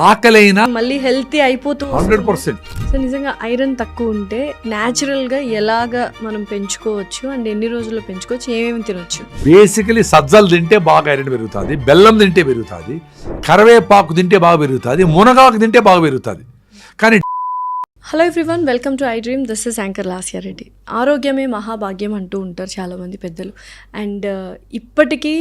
ఆకలైనా మళ్ళీ హెల్తీ అయిపోతూ 100%. సో నిజంగా ఐరన్ తక్కువ ఉంటే న్యాచురల్గా ఎలాగా మనం పెంచుకోవచ్చు అండ్ ఎన్ని రోజుల్లో పెంచుకోవచ్చు, ఏమేమి తినొచ్చు? బేసికలీ సజ్జలు తింటే బాగా ఐరన్ పెరుగుతుంది, బెల్లం తింటే పెరుగుతుంది, కరివేపాకు తింటే బాగా పెరుగుతుంది, మునగాకు తింటే బాగా పెరుగుతుంది. కానీ hello everyone, welcome to I dream. This is anchor Lasya Reddy. ఆరోగ్యమే మహాభాగ్యం అంటూ ఉంటారు చాలామంది పెద్దలు. అండ్ ఇప్పటికీ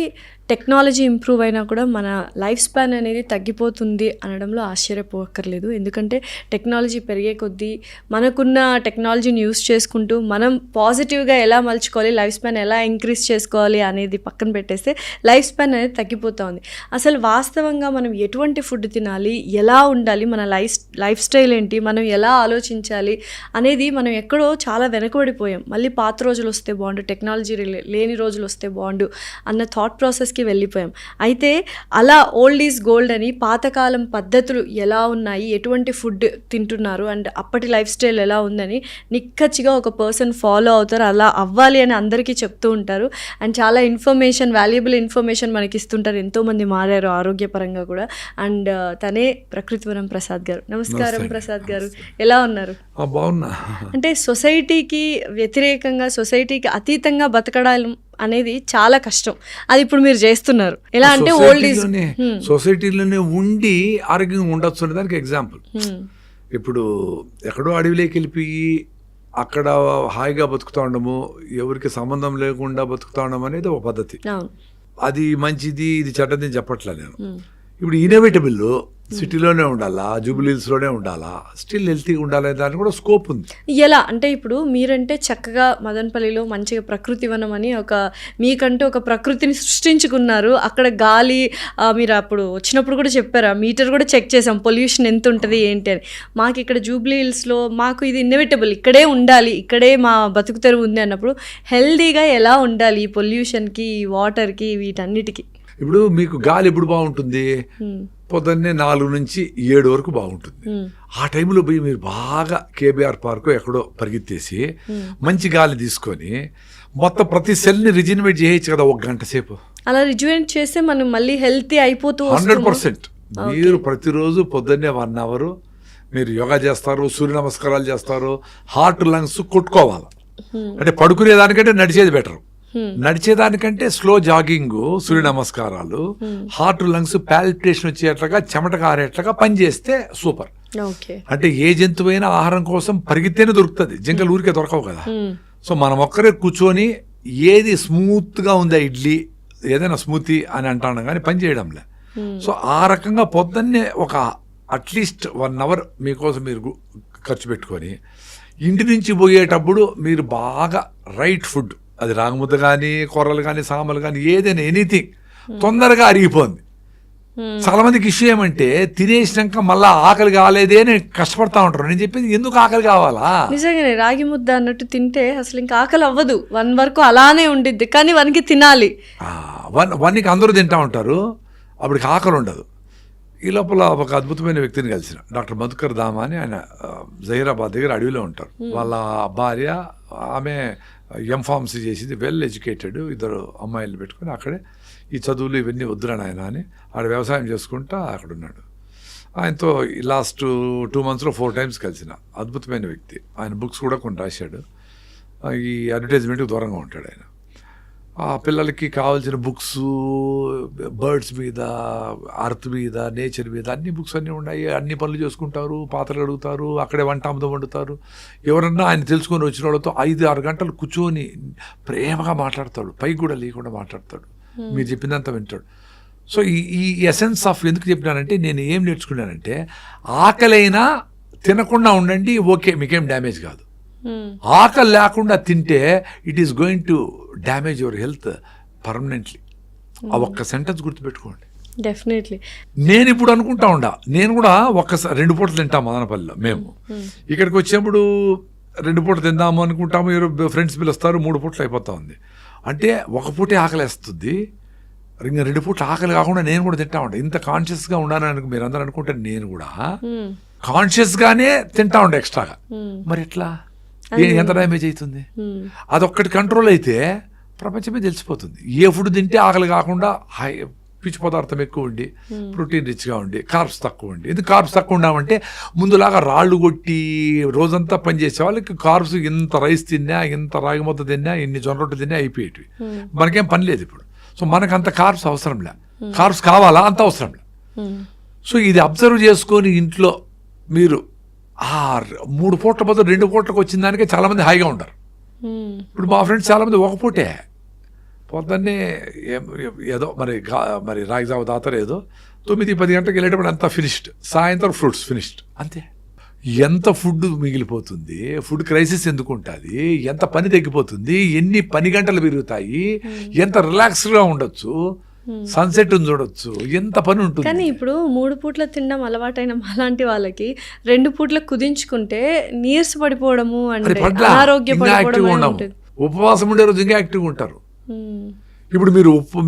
టెక్నాలజీ ఇంప్రూవ్ అయినా కూడా మన లైఫ్ స్పాన్ అనేది తగ్గిపోతుంది అనడంలో ఆశ్చర్యపోక్కర్లేదు. ఎందుకంటే టెక్నాలజీ పెరిగే కొద్దీ మనకున్న టెక్నాలజీని యూస్ చేసుకుంటూ మనం పాజిటివ్గా ఎలా మలుచుకోవాలి, లైఫ్ స్పాన్ ఎలా ఇంక్రీజ్ చేసుకోవాలి అనేది పక్కన పెట్టేస్తే లైఫ్ స్పాన్ అనేది తగ్గిపోతూ ఉంది. అసలు వాస్తవంగా మనం ఎటువంటి ఫుడ్ తినాలి, ఎలా ఉండాలి, మన లైఫ్ స్టైల్ ఏంటి, మనం ఎలా ఆలోచించాలి అనేది మనం ఎక్కడో చాలా వెనకబడిపోయాం. మళ్ళీ పాత రోజులు వస్తే బాగుండు, టెక్నాలజీ లేని రోజులు వస్తే బాగుండు అన్న థాట్ ప్రాసెస్కి వెళ్ళిపోయాం. అయితే అలా ఓల్డ్ ఈజ్ గోల్డ్ అని పాతకాలం పద్ధతులు ఎలా ఉన్నాయి, ఎటువంటి ఫుడ్ తింటున్నారు అండ్ అప్పటి లైఫ్ స్టైల్ ఎలా ఉందని నిక్కచ్చిగా ఒక పర్సన్ ఫాలో అవుతారు. అలా అవ్వాలి అని అందరికీ చెప్తూ ఉంటారు. అండ్ చాలా ఇన్ఫర్మేషన్, వాల్యుబుల్ ఇన్ఫర్మేషన్ మనకి ఇస్తుంటారు. ఎంతోమంది మారారు ఆరోగ్యపరంగా కూడా. అండ్ తనే ప్రకృతివనం ప్రసాద్ గారు. నమస్కారం ప్రసాద్ గారు, ఎలా ఉన్నారు? బాగున్నా. అంటే సొసైటీకి వ్యతిరేకంగా, సొసైటీకి అతీతంగా బతకడం అనేది చాలా కష్టం. అది ఇప్పుడు మీరు చేస్తున్నారు. ఎలా అంటే ఓల్డ్ ఈజ్ సొసైటీలోనే ఉండి ఆరోగ్యంగా ఉండొచ్చు అనే దానికి ఎగ్జాంపుల్. ఇప్పుడు ఎక్కడో అడవిలోకి వెళ్ళిపోయి అక్కడ హాయిగా బతుకుతా ఉండము, ఎవరికి సంబంధం లేకుండా బతుకుతా ఉండము అనేది ఒక పద్ధతి. అది మంచిది, ఇది చెడ్డది చెప్పట్లే నేను. ఇప్పుడు ఇన్నోవేటబుల్ సిటీలోనే ఉండాలా, జూబిలీస్లోనే ఉండాలా, స్టిల్ హెల్తీగా ఉండాలనే దానికి కూడా స్కోప్ ఉంది. ఎలా అంటే ఇప్పుడు మీరంటే చక్కగా మదనపల్లిలో మంచిగా ప్రకృతి వనం అని మీకంటూ ఒక ప్రకృతిని సృష్టించుకున్నారు. అక్కడ గాలి మీరు అప్పుడు వచ్చినప్పుడు కూడా చెప్పారు, మీటర్ కూడా చెక్ చేసాం పొల్యూషన్ ఎంత ఉంటుంది ఏంటి అని. మాకు ఇక్కడ జూబ్లీ హిల్స్లో మాకు ఇది ఇన్నోవేటబుల్, ఇక్కడే ఉండాలి, ఇక్కడే మా బతుకు తెరువు ఉంది అన్నప్పుడు హెల్తీగా ఎలా ఉండాలి ఈ పొల్యూషన్కి, వాటర్కి, వీటన్నిటికీ? ఇప్పుడు మీకు గాలి ఎప్పుడు బాగుంటుంది? పొద్దున్నే 4 నుంచి 7 వరకు బాగుంటుంది. ఆ టైంలో పోయి మీరు బాగా కేబీఆర్ పార్క్ ఎక్కడో పరిగెత్తేసి మంచి గాలి తీసుకొని మొత్తం ప్రతి సెల్ని రిజినవేట్ చేయొచ్చు కదా 1 గంట సేపు. అలా రిజువేట్ చేస్తే మనం మళ్ళీ హెల్తీ అయిపోతూ 100%. మీరు ప్రతిరోజు పొద్దున్నే 1 అవర్ మీరు యోగా చేస్తారు, సూర్య నమస్కారాలు చేస్తారు, హార్ట్ లంగ్స్ కొట్టుకోవాలి. అంటే పడుకునేదానికంటే నడిచేది బెటర్. నడిచేదానికంటే స్లో జాగింగ్, సూర్య నమస్కారాలు, హార్ట్ లంగ్స్ పాల్పిటేషన్ వచ్చేట్లుగా, చెమట కారేట్లుగా పనిచేస్తే సూపర్. అంటే ఏ జంతువైనా ఆహారం కోసం పరిగెత్తేనే దొరుకుతుంది, జింకలు ఊరికే దొరకవు కదా. సో మనం ఒక్కరే కూర్చొని ఏది స్మూత్గా ఉందా ఇడ్లీ, ఏదైనా స్మూతీ అని అంటాను కానీ పని చేయడంలే. సో ఆ రకంగా పొద్దున్నే ఒక అట్లీస్ట్ 1 అవర్ మీకోసం మీరు ఖర్చు పెట్టుకొని ఇంటి నుంచి పోయేటప్పుడు మీరు బాగా రైట్ ఫుడ్, అది రాగముద్ద కానీ, కూరలు కానీ, సాంబార్లు కానీ, ఏదైనా ఎనీథింగ్ తొందరగా అరిగిపోయింది. చాలా మందికి ఇష్యూ ఏమంటే తినేసినాక మళ్ళీ ఆకలి కాలేదే అని కష్టపడతా ఉంటారు. నేను చెప్పింది ఎందుకు ఆకలి కావాలా? నిజంగానే రాగి ముద్ద అన్నట్టు తింటే అసలు ఇంకా ఆకలి అవ్వదు, 1 వరకు అలానే ఉండిద్ది, కానీ 1కి తినాలి. 1కి అందరూ తింటా ఉంటారు, అప్పటికి ఆకలి ఉండదు. ఈ లోపల ఒక అద్భుతమైన వ్యక్తిని కలిసిన డాక్టర్ మధుకర్ దామా అని, ఆయన జహీరాబాద్ దగ్గర అడవిలో ఉంటారు. వాళ్ళ భార్య, ఆమె ఎంఫార్మసీ చేసింది, వెల్ ఎడ్యుకేటెడ్, 2 అమ్మాయిలు పెట్టుకుని అక్కడే ఈ చదువులు ఇవన్నీ వద్దురాను ఆయన అని ఆడ వ్యవసాయం చేసుకుంటా అక్కడ ఉన్నాడు. ఆయనతో లాస్ట్ 2 monthsలో 4 times కలిసిన అద్భుతమైన వ్యక్తి. ఆయన బుక్స్ కూడా కొన్ని రాశాడు. ఈ అడ్వర్టైజ్మెంట్కి దూరంగా ఉంటాడు ఆయన. ఆ పిల్లలకి కావాల్సిన బుక్స్, బర్డ్స్ మీద, అర్త్ మీద, నేచర్ మీద అన్ని బుక్స్ అన్నీ ఉన్నాయి. అన్ని పనులు చేసుకుంటారు, పాత్రలు అడుగుతారు, అక్కడే వంటామతో వండుతారు. ఎవరన్నా ఆయన తెలుసుకొని వచ్చిన వాళ్ళతో 5-6 గంటలు కూర్చొని ప్రేమగా మాట్లాడతాడు, పైకి కూడా లేకుండా మాట్లాడతాడు, మీరు చెప్పినంత వింటాడు. సో ఈ ఎసెన్స్ ఆఫ్ ఎందుకు చెప్పినానంటే, నేను ఏం నేర్చుకున్నానంటే ఆకలైనా తినకుండా ఉండండి, ఓకే, మీకేం డ్యామేజ్ కాదు. ఆకలి లేకుండా తింటే it is going to damage your health permanently. ఆ ఒక్క సెంటెన్స్ గుర్తుపెట్టుకోండి. డెఫినెట్లీ. నేను ఇప్పుడు అనుకుంటా ఉండా, నేను కూడా 2 పూటలు తింటాం మదనపల్లిలో. మేము ఇక్కడికి వచ్చేప్పుడు 2 పూటలు తిందాము అనుకుంటాము, ఫ్రెండ్స్ పిలుస్తారు, 3 పూటలు అయిపోతా ఉంది. అంటే 1 పూటే ఆకలి వేస్తుంది, ఇంకా 2 పూటలు ఆకలి కాకుండా నేను కూడా తింటా ఉంటా. ఇంత కాన్షియస్గా ఉన్నాను మీరు అందరూ అనుకుంటే, నేను కూడా కాన్షియస్గానే తింటా ఉండే ఎక్స్ట్రాగా. మరి ఎట్లా, ఎంత డ్యామేజ్ అవుతుంది? అదొక్కటి కంట్రోల్ అయితే ప్రపంచమే తెలిసిపోతుంది. ఏ ఫుడ్ తింటే ఆకలి కాకుండా పీచు పదార్థం ఎక్కువ ఉండి ప్రోటీన్ రిచ్గా ఉండి కార్బ్స్ తక్కువ ఉండి. ఎందుకు కార్బ్స్ తక్కువ ఉన్నామంటే ముందులాగా రాళ్ళు కొట్టి రోజంతా పనిచేసే వాళ్ళకి కార్బ్స్ ఇంత రైస్ తిన్నా, ఇంత రాగి ముద్ద తిన్నా, ఇన్ని జొన్న రొట్టె తిన్నా అయిపోయేటివి. మనకేం పని లేదు ఇప్పుడు. సో మనకు అంత కార్బ్స్ అవసరంలే. కార్బ్స్ కావాలా అంత అవసరంలే. సో ఇది అబ్జర్వ్ చేసుకొని ఇంట్లో మీరు 3 పూట్ల బదులు 2 పూట్లకు వచ్చిన దానికే చాలామంది హాయిగా ఉంటారు. ఇప్పుడు మా ఫ్రెండ్స్ చాలామంది ఒక పూటే పొద్దున్నే ఏదో మరి రాగి జావ తాతారు, ఏదో 9-10 గంటలకు వెళ్ళేటప్పుడు అంతా ఫినిష్డ్, సాయంత్రం ఫ్రూట్స్ ఫినిష్డ్, అంతే. ఎంత ఫుడ్ మిగిలిపోతుంది, ఫుడ్ క్రైసిస్ ఎందుకు ఉంటుంది, ఎంత పని తగ్గిపోతుంది, ఎన్ని పని గంటలు పెరుగుతాయి, ఎంత రిలాక్స్డ్గా ఉండొచ్చు, సన్సెట్ చూడొచ్చు, ఎంత పని ఉంటుంది. కానీ ఇప్పుడు 3 పూట్ల తినడం అలవాటైన అలాంటి వాళ్ళకి 2 పూట్ల కుదించుకుంటే నీరస పడిపోవడము అంటే అనారోగ్య పడిపోవడం. ఉపవాసం ఉండే రోజు ఇంకా యాక్టివ్గా ఉంటారు. ఇప్పుడు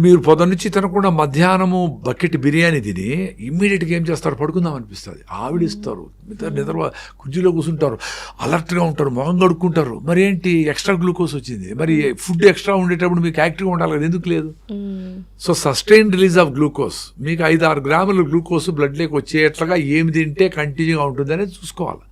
మీరు పొద్దున్న నుంచి తినకుండా మధ్యాహ్నము బకెట్ బిర్యానీ తిని ఇమ్మీడియట్గా ఏం చేస్తారు, పడుకుందాం అనిపిస్తుంది, ఆవిడిస్తారు, నిద్ర కుర్చీలో కూర్చుంటారు, అలర్ట్గా ఉంటారు, మొహం కడుక్కుంటారు. మరి ఏంటి, ఎక్స్ట్రా గ్లూకోజ్ వచ్చింది. మరి ఫుడ్ ఎక్స్ట్రా ఉండేటప్పుడు మీకు యాక్టివ్గా ఉండాలి కదా, ఎందుకు లేదు? So sustain release of glucose, మీకు 5-6 గ్రాముల గ్లూకోజ్ బ్లడ్లోకి వచ్చేట్లుగా ఏమి తింటే కంటిన్యూగా ఉంటుంది అనేది చూసుకోవాలి.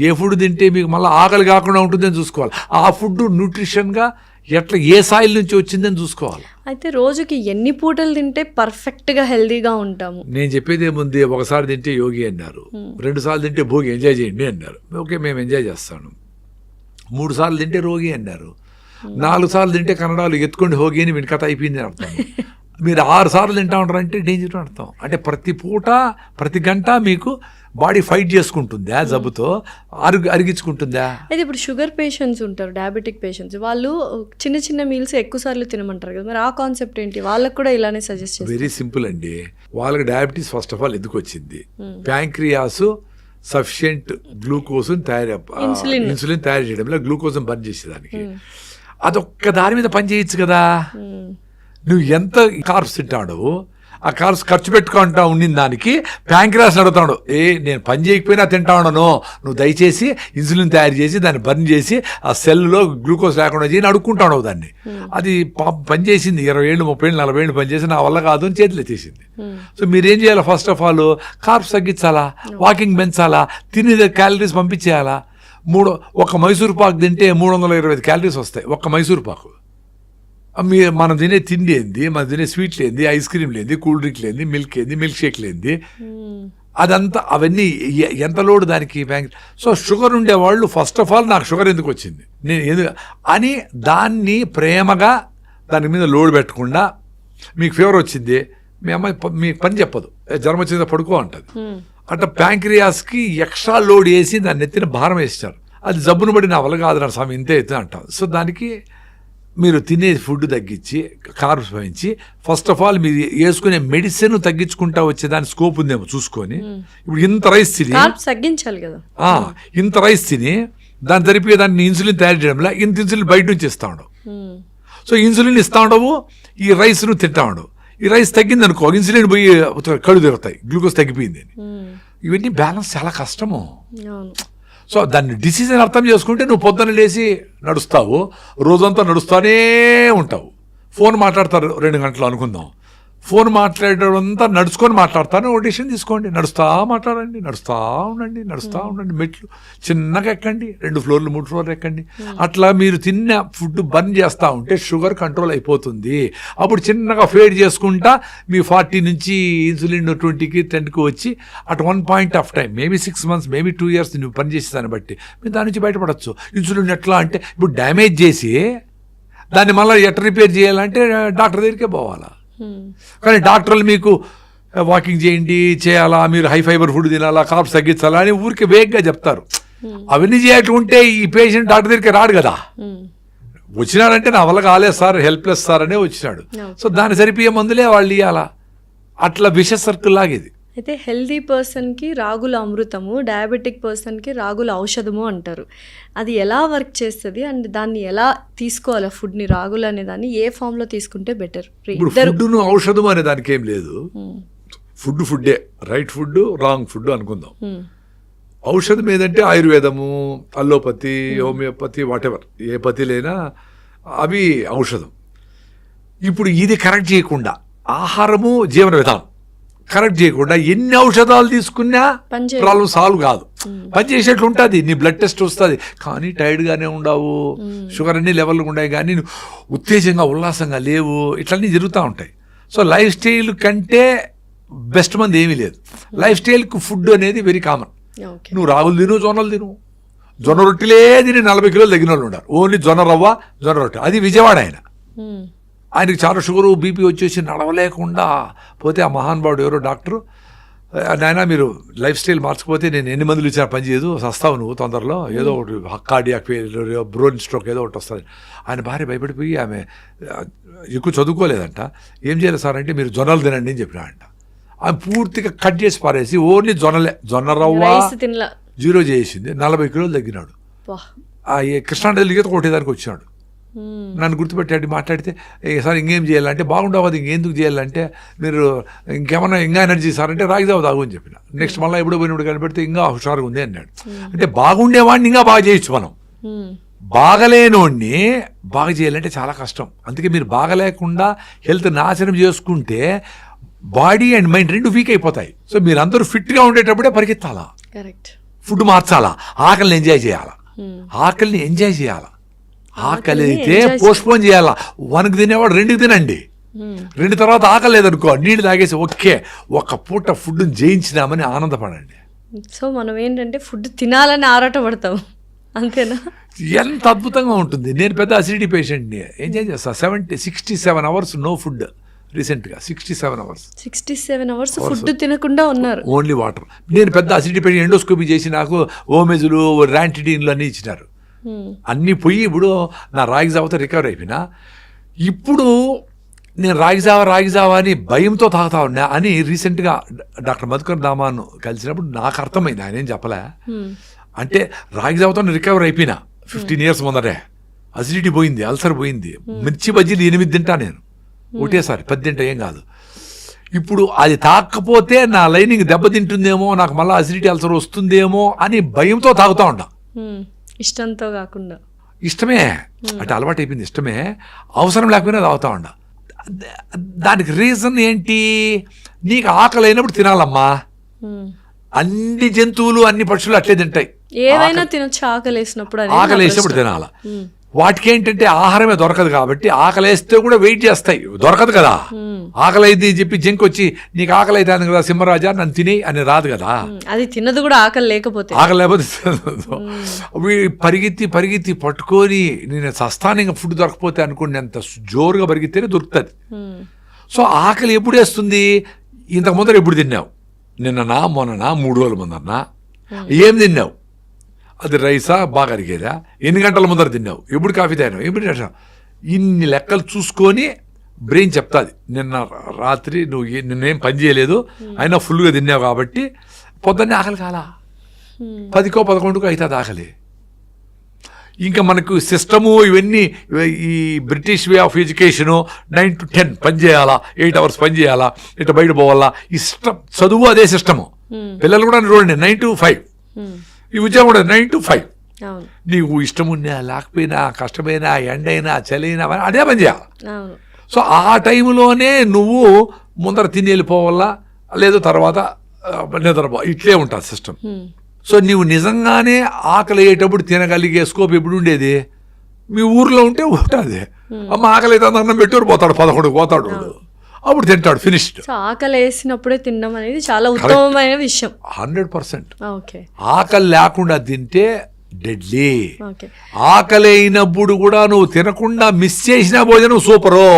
ఏ ఫుడ్ తింటే మీకు మళ్ళీ ఆకలి కాకుండా ఉంటుందని చూసుకోవాలి. ఆ ఫుడ్ న్యూట్రిషన్గా ఎట్లా ఏ సాయిల్ నుంచి వచ్చిందని చూసుకోవాలి. అయితే రోజుకి ఎన్ని పూటలు తింటే పర్ఫెక్ట్గా హెల్దీగా ఉంటాము? నేను చెప్పేది ఏముంది, ఒకసారి తింటే యోగి అన్నారు, 2 సార్లు తింటే భోగి ఎంజాయ్ చేయండి అన్నారు. ఓకే, మేము ఎంజాయ్ చేస్తాను. 3 సార్లు తింటే రోగి అన్నారు. 4 సార్లు తింటే కన్నడలో ఎత్తుకోండి హోగి అని వీడి కథ అయిపోయింది అని అర్థం. మీరు 6 సార్లు తింటా ఉంటారంటే డేంజర్ అర్థం. అంటే ప్రతి పూట ప్రతి గంట మీకు బాడీ ఫైట్ చేసుకుంటుందా, జబ్బుతో అరిగించుకుంటుందా? అయితే ఇప్పుడు షుగర్ పేషెంట్స్ ఉంటారు, డయాబెటిక్ పేషెంట్స్, వాళ్ళు చిన్న చిన్న మీల్స్ ఎక్కువ సార్లు తినమంటారు కదా, మరి ఆ కాన్సెప్ట్ ఏంటి? వాళ్ళకు కూడా ఇలానే సజెస్ట్ చేస్తారు? వెరీ సింపుల్ అండి. వాళ్ళకి డయాబెటీస్ ఫస్ట్ ఆఫ్ ఆల్ ఎందుకు వచ్చింది? ప్యాంక్రియాస్ సఫిషియెంట్ గ్లూకోజ్ ఇన్సులిన్ తయారు చేయడంలో గ్లూకోజ్ బర్న్ చేసేదానికి అదొక్క దాని మీద పని చేయొచ్చు కదా. నువ్వు ఎంత కార్బ్స్ తింటాడు, ఆ కార్బ్స్ ఖర్చు పెట్టుకుంటా ఉండిన దానికి ప్యాంక్రియాస్ అడుగుతాడు, నేను పని చేయకపోయినా తింటా ఉన్నాను, నువ్వు దయచేసి ఇన్సులిన్ తయారు చేసి దాన్ని బర్న్ చేసి ఆ సెల్లో గ్లూకోజ్ లేకుండా చేయని అడుక్కుంటాడు దాన్ని. అది పని చేసింది 20 ఏళ్ళు 30 ఏళ్ళు 40 ఏళ్ళు పనిచేసి నా వల్ల కాదు అని చేతులు ఎత్తేసింది. సో మీరేం చేయాలి, ఫస్ట్ ఆఫ్ ఆల్ కార్బ్స్ తగ్గించాలా, వాకింగ్ పెంచాలా, తినే క్యాలరీస్ పంపించేయాలా. ఒక మైసూర్ పాకు తింటే 325 క్యాలరీస్ వస్తాయి, ఒక్క మైసూర్ పాకు. మనం తినే తిండి ఏంది, మనం తినే స్వీట్లు ఏంది, ఐస్ క్రీమ్ లేంది, కూల్ డ్రింక్ లేంది, మిల్క్ ఏంది, మిల్క్ షేక్ లేంది, అదంతా అవన్నీ ఎంత లోడ్ దానికి. సో షుగర్ ఉండేవాళ్ళు ఫస్ట్ ఆఫ్ ఆల్ నాకు షుగర్ ఎందుకు వచ్చింది నేను అని దాన్ని ప్రేమగా దాని మీద లోడ్ పెట్టకుండా, మీకు ఫీవర్ వచ్చింది మీ అమ్మాయి మీకు పని చెప్పదు, జ్వరం వచ్చిందా పడుకో అంటది. అట్లా ప్యాంక్రియాస్కి ఎక్స్ట్రా లోడ్ వేసి దాన్ని ఎత్తిన భారం వేస్తారు. అది జబ్బును బట్టి నా వల్ల కాదు నా స్వామి ఇంతే ఎత్తున అంటాం. సో దానికి మీరు తినే ఫుడ్ తగ్గించి కార్బ్స్ పెంచి ఫస్ట్ ఆఫ్ ఆల్ మీరు వేసుకునే మెడిసిన్ తగ్గించుకుంటా వచ్చేదాని స్కోప్ ఉందేమో చూసుకొని. ఇప్పుడు ఇంత రైస్ తిని తగ్గించాలి కదా, ఇంత రైస్ తిని దాని తరిపి దాన్ని ఇన్సులిన్ తయారు చేయడంలో ఇంత ఇన్సులిన్ బయట నుంచి ఇస్తా ఉండవు. సో ఇన్సులిన్ ఇస్తా ఉండవు, ఈ రైస్ ను తింటా ఉండవు. ఈ రైస్ తగ్గింది అనుకో, ఇన్సులిన్ పోయి కళ్ళు తిరుగుతాయి, గ్లూకోజ్ తగ్గిపోయింది అని. ఇవన్నీ బ్యాలెన్స్ చాలా కష్టము. సో దాన్ని డిసిజన్ అర్థం చేసుకుంటే నువ్వు పొద్దున్న లేచి నడుస్తావు, రోజంతా నడుస్తూనే ఉంటావు. ఫోన్ మాట్లాడతారు 2 గంటలు అనుకుందాం, ఫోన్ మాట్లాడేదంతా నడుచుకొని మాట్లాడతాను. ఒక డిసిషన్ తీసుకోండి, నడుస్తూ మాట్లాడండి, నడుస్తూ ఉండండి, మెట్లు చిన్నగా ఎక్కండి, 2 ఫ్లోర్లు 3 ఫ్లోర్లు ఎక్కండి. అట్లా మీరు తిన్న ఫుడ్ బర్న్ చేస్తూ ఉంటే షుగర్ కంట్రోల్ అయిపోతుంది. అప్పుడు చిన్నగా ఫేడ్ చేసుకుంటా మీ 40 నుంచి ఇన్సులిన్ 20కి 10కి వచ్చి at one point of time maybe 6 months maybe 2 years నువ్వు పని చేసే దాన్ని బట్టి మీరు దాని నుంచి బయటపడచ్చు. ఇన్సులిన్ ఎట్లా అంటే ఇప్పుడు డ్యామేజ్ చేసి దాన్ని మళ్ళీ ఎట్లా రిపేర్ చేయాలంటే డాక్టర్ దగ్గరికే పోవాలా. కానీ డాక్టర్లు మీకు వాకింగ్ చేయాలా, మీరు హై ఫైబర్ ఫుడ్ తినాలా, కార్బ్స్ తగ్గించాలా అని ఊరికి వేగంగా చెప్తారు. అవన్నీ చేయకుంటే ఈ పేషెంట్ డాక్టర్ దగ్గరికి రాడు కదా. వచ్చినాడంటే నా వల్ల కాలేదు సార్, హెల్ప్లెస్ సార్ అనే వచ్చినాడు. సో దాన్ని సరిపోయే మందులే వాళ్ళు ఇవ్వాలా. అట్లా విష సర్కిల్ లాగేది. అయితే హెల్దీ పర్సన్కి రాగుల అమృతము, డయాబెటిక్ పర్సన్కి రాగుల ఔషధము అంటారు. అది ఎలా వర్క్ చేస్తుంది అండ్ దాన్ని ఎలా తీసుకోవాలి, ఫుడ్ని రాగులు అనే దాన్ని ఏ ఫామ్లో తీసుకుంటే బెటర్? ఫుడ్ను ఔషధం అనే దానికి ఏం లేదు, ఫుడ్డే, రైట్ ఫుడ్ రాంగ్ ఫుడ్ అనుకుందాం. ఔషధం ఏదంటే ఆయుర్వేదము, అల్లోపతి, హోమియోపతి, వాటెవర్ ఏ పతిలైనా అవి ఔషధం. ఇప్పుడు ఇది కరెక్ట్ చేయకుండా ఆహారము జీవన విధానం కరెక్ట్ చేయకుండా ఎన్ని ఔషధాలు తీసుకున్నా పనిచేయదు. ప్రాబ్లం సాల్వ్ కాదు. పని చేసేట్లు ఉంటుంది, నీ బ్లడ్ టెస్ట్ వస్తుంది, కానీ టైర్డ్గానే ఉండవు, షుగర్ అన్ని లెవెల్గా ఉన్నాయి, కానీ నువ్వు ఉత్తేజంగా ఉల్లాసంగా లేవు, ఇట్లన్నీ జరుగుతూ ఉంటాయి. సో లైఫ్ స్టైల్ కంటే బెస్ట్ మంది ఏమీ లేదు. లైఫ్ స్టైల్కి ఫుడ్ అనేది వెరీ కామన్. ఓకే. నువ్వు రాగులు తిను, జొన్నలు తిను, జొన్న రొట్టెలే తిని 40 కిలోలు తగ్గిన వాళ్ళు ఉన్నారు. ఓన్లీ జొన్న రవ్వ, జొన్న రొట్టె. అది విజయవాడ ఆయనకి చాలా షుగరు బీపీ వచ్చేసి నడవలేకుండా పోతే ఆ మహానుభావుడు ఎవరో డాక్టరు, నాయన మీరు లైఫ్ స్టైల్ మార్చకపోతే నేను ఎన్ని మందులు ఇచ్చినా పని చేయదు, సస్తావు నువ్వు తొందరలో, ఏదో ఒకటి కార్డియాక్ ఫెయిల్యూర్, బ్రోన్ స్ట్రోక్ ఏదో ఒకటి వస్తుంది. ఆయన భార్య భయపడిపోయి, ఆమె ఎక్కువ చదువుకోలేదంట, ఏం చేయాలి సార్ అంటే మీరు జొన్నలు తినండి అని చెప్పినాడంట. ఆమె పూర్తిగా కట్ చేసి పారేసి ఓన్లీ జొన్నలే, జొన్న రవ్వ జీరో చేసింది, 40 కిలోలు తగ్గినాడు. కృష్ణానదిలో ఈత కొట్టేదానికి వచ్చినాడు. నన్ను గుర్తుపెట్టాడు, మాట్లాడితే సార్ ఇంకేం చేయాలంటే, బాగుండవు అది ఇంకెందుకు చేయాలంటే, మీరు ఇంకేమన్నా ఇంకా ఎనర్జీ సార్ అంటే రాగి జావ తాగు అని చెప్పిన. నెక్స్ట్ మళ్ళీ ఎప్పుడో పోయినప్పుడు కనిపెడితే ఇంకా హుషారుగా ఉంది అన్నాడు. అంటే బాగుండేవాడిని ఇంకా బాగా చేయొచ్చు మనం, బాగలేనోడిని బాగా చేయాలంటే చాలా కష్టం. అందుకే మీరు బాగలేకుండా హెల్త్ నాశనం చేసుకుంటే బాడీ అండ్ మైండ్ రెండు వీక్ అయిపోతాయి. సో మీరందరూ ఫిట్గా ఉండేటప్పుడే పరిగెత్తాలా, ఫుడ్ మార్చాలా, ఆకలిని ఎంజాయ్ చేయాలా, ఆకలిని ఎంజాయ్ చేయాలా. ఆకలి అయితే పోస్ట్పోన్ చేయాలా. 1కి తినేవాడు 2కి తినండి, 2 తర్వాత ఆకలి లేదనుకో నీళ్ళు తాగేసి ఓకే ఒక పూట ఫుడ్ జయించినామని ఆనందపడండి. సో మనం ఏంటంటే ఫుడ్ తినాలని ఆరాటపడతాం, అంతేనా? ఎంత అద్భుతంగా ఉంటుంది. నేను పెద్ద అసిడిటీ పేషెంట్ని, ఎంజాయ్ చేస్తా. 67 అవర్స్ నో ఫుడ్. రీసెంట్గా 67 అవర్స్ ఫుడ్ తినకుండా ఉన్నారు, ఓన్లీ వాటర్. నేను పెద్ద అసిడిటీ పేషెంట్, ఎండోస్కోపీ చేసి నాకు ఓమెజులు, ర్యాంటిడిన్లు అన్నీ ఇచ్చినారు. అన్నీ పోయి ఇప్పుడు నా రాగి జావతో రికవర్ అయిపోయినా. ఇప్పుడు నేను రాగి జావా అని భయంతో తాగుతా ఉన్నా అని రీసెంట్గా డాక్టర్ మధుకర్ దామాను కలిసినప్పుడు నాకు అర్థమైంది. ఆయన ఏం చెప్పలే అంటే రాగి జావతో రికవర్ అయిపోయినా 15 years ముందరే. అసిడిటీ పోయింది, అల్సర్ పోయింది, మిర్చి బజ్జీలు 8 తింటా నేను ఒకటేసారి, 10 తింటా ఏం కాదు. ఇప్పుడు అది తాకపోతే నా లైనింగ్ దెబ్బతింటుందేమో, నాకు మళ్ళీ అసిడిటీ అల్సర్ వస్తుందేమో అని భయంతో తాగుతూ ఉంటా. ఇష్టంతో కాకుండా, ఇష్టమే అంటే అలవాటు అయిపోయింది, ఇష్టమే, అవసరం లేకపోయినా తాగుతా ఉండ. దానికి రీజన్ ఏంటి? నీకు ఆకలి అయినప్పుడు తినాలమ్మా. అన్ని జంతువులు అన్ని పక్షులు అట్లే తింటాయి, ఏవైనా తినొచ్చు. ఆకలేసినప్పుడు తినాల. వాటికి ఏంటంటే ఆహారమే దొరకదు కాబట్టి ఆకలేస్తే కూడా వెయిట్ చేస్తాయి, దొరకదు కదా. ఆకలి అయింది చెప్పి జంక్ వచ్చి నీకు ఆకలి అవుతుంది కదా సింహరాజా నన్ను తిని అని రాదు కదా. అది తినదు కూడా ఆకలి లేకపోతే పరిగెత్తి పట్టుకొని నేను సస్థానంగా ఫుడ్ దొరకపోతే అనుకోండి, ఎంత జోరుగా పరిగెత్తేనే దొరుకుతుంది. సో ఆకలి ఎప్పుడు వేస్తుంది? ఇంతకు ముందర ఎప్పుడు తిన్నావు? నిన్ననా మొన్ననా 3 రోజుల ముందన్నా ఏం తిన్నావు? అది రైసా బాగా అరిగేదా? ఎన్ని గంటల ముందర తిన్నావు? ఎప్పుడు కాఫీ తాగినావు? ఎప్పుడు చేసావు? ఇన్ని లెక్కలు చూసుకొని బ్రెయిన్ చెప్తాది, నిన్న రాత్రి నువ్వు నిన్నేం పని చేయలేదు అయినా ఫుల్గా తిన్నావు కాబట్టి పొద్దున్నే ఆకలి కాలా, 10కో 11కో అవుతుంది ఆకలి. ఇంకా మనకు సిస్టము ఇవన్నీ, ఈ British way of education 9 to 10 పని చేయాలా, 8 hours పని చేయాలా, ఇట్లా బయట పోవాలా, ఇష్టం చదువు అదే సిస్టము. పిల్లలు కూడా చూడండి 9 to 5, ఈ ఉద్యోగం కూడా 9 to 5. నీకు ఇష్టం ఉన్నా లేకపోయినా, కష్టమైనా, ఎండైనా, చలైనా అదే పని చేయాలి. సో ఆ టైంలోనే నువ్వు ముందర తిని వెళ్ళిపోవాలా, లేదు తర్వాత నిద్రపో, ఇట్లే ఉంటుంది సిస్టమ్. సో నీవు నిజంగానే ఆకలి అయ్యేటప్పుడు తినగలిగే స్కోప్ ఎప్పుడు ఉండేది? మీ ఊర్లో ఉంటే ఉంటుంది. అమ్మ ఆకలి అయితే అన్నం పెట్టారు, పోతాడు 11కి పోతాడు, అప్పుడు తింటాడు, ఫినిష్డ్. ఆకలి వేసినప్పుడే తినడం అనేది చాలా ఉత్తమమైన విషయం. 100%. ఆకలి లేకుండా తింటే డెడ్లీ. ఆకలి అయినప్పుడు కూడా నువ్వు తినకుండా మిస్ చేసిన భోజనం సూపరు,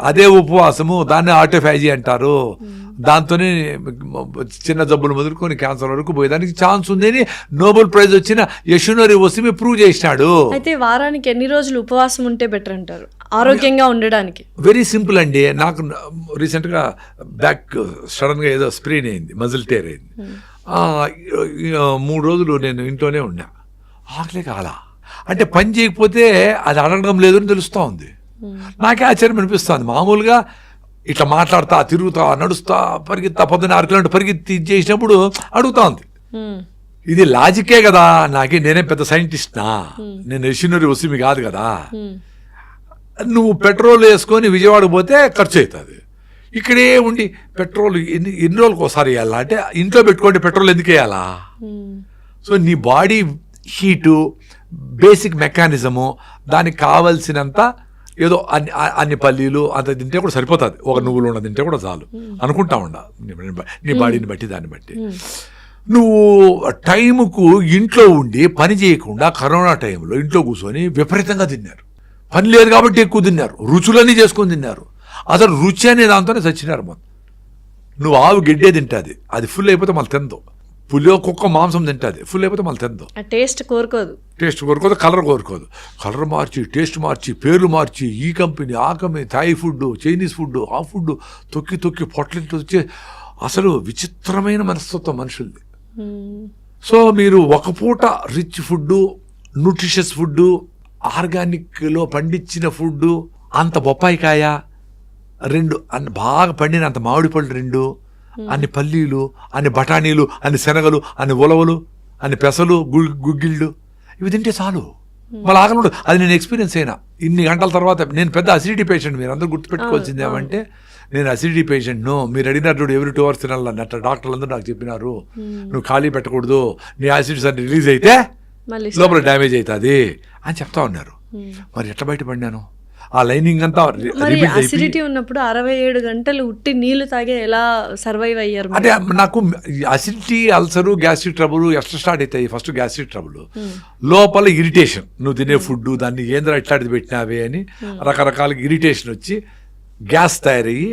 అదే ఉపవాసము. దాన్ని ఆటోఫాజీ అంటారు. దాంతోనే చిన్న జబ్బులు మొదలుకొని క్యాన్సర్ వరకు పోయేదానికి ఛాన్స్ ఉందని నోబెల్ ప్రైజ్ వచ్చిన యశునోరి వసిమి ప్రూవ్ చేసినాడు. అయితే వారానికి ఎన్ని రోజులు ఉపవాసం ఉంటే బెటర్ అంటారు ఆరోగ్యంగా ఉండడానికి? వెరీ సింపుల్ అండి. నాకు రీసెంట్గా బ్యాక్ సడన్గా ఏదో స్ప్రెయిన్ అయింది, మజిల్ టేర్ అయింది. 3 రోజులు నేను ఇంట్లోనే ఉన్నా. ఆకలే కాలా అంటే పని చేయకపోతే అది అడగడం లేదు అని తెలుస్తూ ఉంది. నాకే ఆశ్చర్యం అనిపిస్తుంది. మామూలుగా ఇట్లా మాట్లాడతా, తిరుగుతా, నడుస్తా, పరిగెత్తా, 16 kilometers పరిగెత్తి చేసినప్పుడు అడుగుతా ఉంది. ఇది లాజికే కదా. నేనే పెద్ద సైంటిస్ట్నా, నేను యశునోరి వసిమి కాదు కదా. నువ్వు పెట్రోల్ వేసుకొని విజయవాడ పోతే ఖర్చు అవుతుంది. ఇక్కడే ఉండి పెట్రోల్ ఎన్ని రోజులకు ఒకసారి వేయాలా అంటే ఇంట్లో పెట్టుకుంటే పెట్రోల్ ఎందుకు వేయాలా? సో నీ బాడీ హీటు, బేసిక్ మెకానిజము, దానికి కావలసినంత ఏదో అన్ని పల్లీలు అంత తింటే కూడా సరిపోతుంది, ఒక నువ్వులు ఉన్న తింటే కూడా చాలు అనుకుంటా ఉండ నీ బాడీని బట్టి, దాన్ని బట్టి. నువ్వు టైంకు ఇంట్లో ఉండి పని చేయకుండా కరోనా టైంలో ఇంట్లో కూర్చొని విపరీతంగా తిన్నారు. పని లేదు కాబట్టి ఎక్కువ తిన్నారు, రుచులన్నీ చేసుకొని తిన్నారు. అసలు రుచి అనే దాంతోనే చచ్చినారు మొత్తం. నువ్వు ఆవు గడ్డే తింటుంది, అది ఫుల్ అయిపోతే మళ్ళీ తిందో. పులియో కుక్క మాంసం తింటుంది, ఫుల్ అయిపోతే మళ్ళీ తిందో. టేస్ట్ కోరుకోదు, కలర్ కోరుకోదు. కలర్ మార్చి, టేస్ట్ మార్చి, పేర్లు మార్చి, ఈ కంపెనీ ఆ company, Thai food, Chinese food, ఆ ఫుడ్ తొక్కి తొక్కి పొట్లతో వచ్చే అసలు విచిత్రమైన మనస్తత్వం మనుషులది. సో మీరు ఒక పూట రిచ్ ఫుడ్, న్యూట్రిషియస్ ఫుడ్, ఆర్గానిక్లో పండించిన ఫుడ్, అంత బొప్పాయికాయ 2, బాగా పండిన అంత మామిడి పళ్ళు 2, అన్ని పల్లీలు, అన్ని బఠానీలు, అన్ని శనగలు, అన్ని ఉలవలు, అన్ని పెసలు, గుగ్గిళ్ళు, ఇవి తింటే చాలు, మళ్ళీ ఆకలి ఉండదు. అది నేను ఎక్స్పీరియన్స్ అయినా ఇన్ని గంటల తర్వాత. నేను పెద్ద అసిడిటీ పేషెంట్, మీరు అందరూ గుర్తుపెట్టుకోవాల్సింది ఏమంటే నేను అసిడిటీ పేషెంట్ను. మీరు అడిగినట్టు ఎవ్రీ 2 hours తినాలన్నట్టు డాక్టర్లు అందరూ నాకు చెప్పినారు, నువ్వు ఖాళీ పెట్టకూడదు, నీ యాసిడ్స్ అన్ని రిలీజ్ అయితే లోపల డ్యామేజ్ అవుతుంది అని చెప్తా ఉన్నారు. మరి ఎట్లా బయటపడినాను? ఆ లైనింగ్ అంతా అసిడిటీ ఉన్నప్పుడు 67 గంటలు ఉట్టి నీళ్లు తాగే ఎలా సర్వైవ్ అయ్యారు? అంటే నాకు అసిడిటీ, అల్సరు, గ్యాస్ట్రిక్ ట్రబుల్ ఎట్లా స్టార్ట్ అవుతాయి? ఫస్ట్ గ్యాస్ట్రిక్ ట్రబుల్, లోపల ఇరిటేషన్, నువ్వు తినే ఫుడ్ దాన్ని ఏంద్రా ఇట్లాంటిది పెట్టినావే అని రకరకాల ఇరిటేషన్ వచ్చి గ్యాస్ తయారయ్యి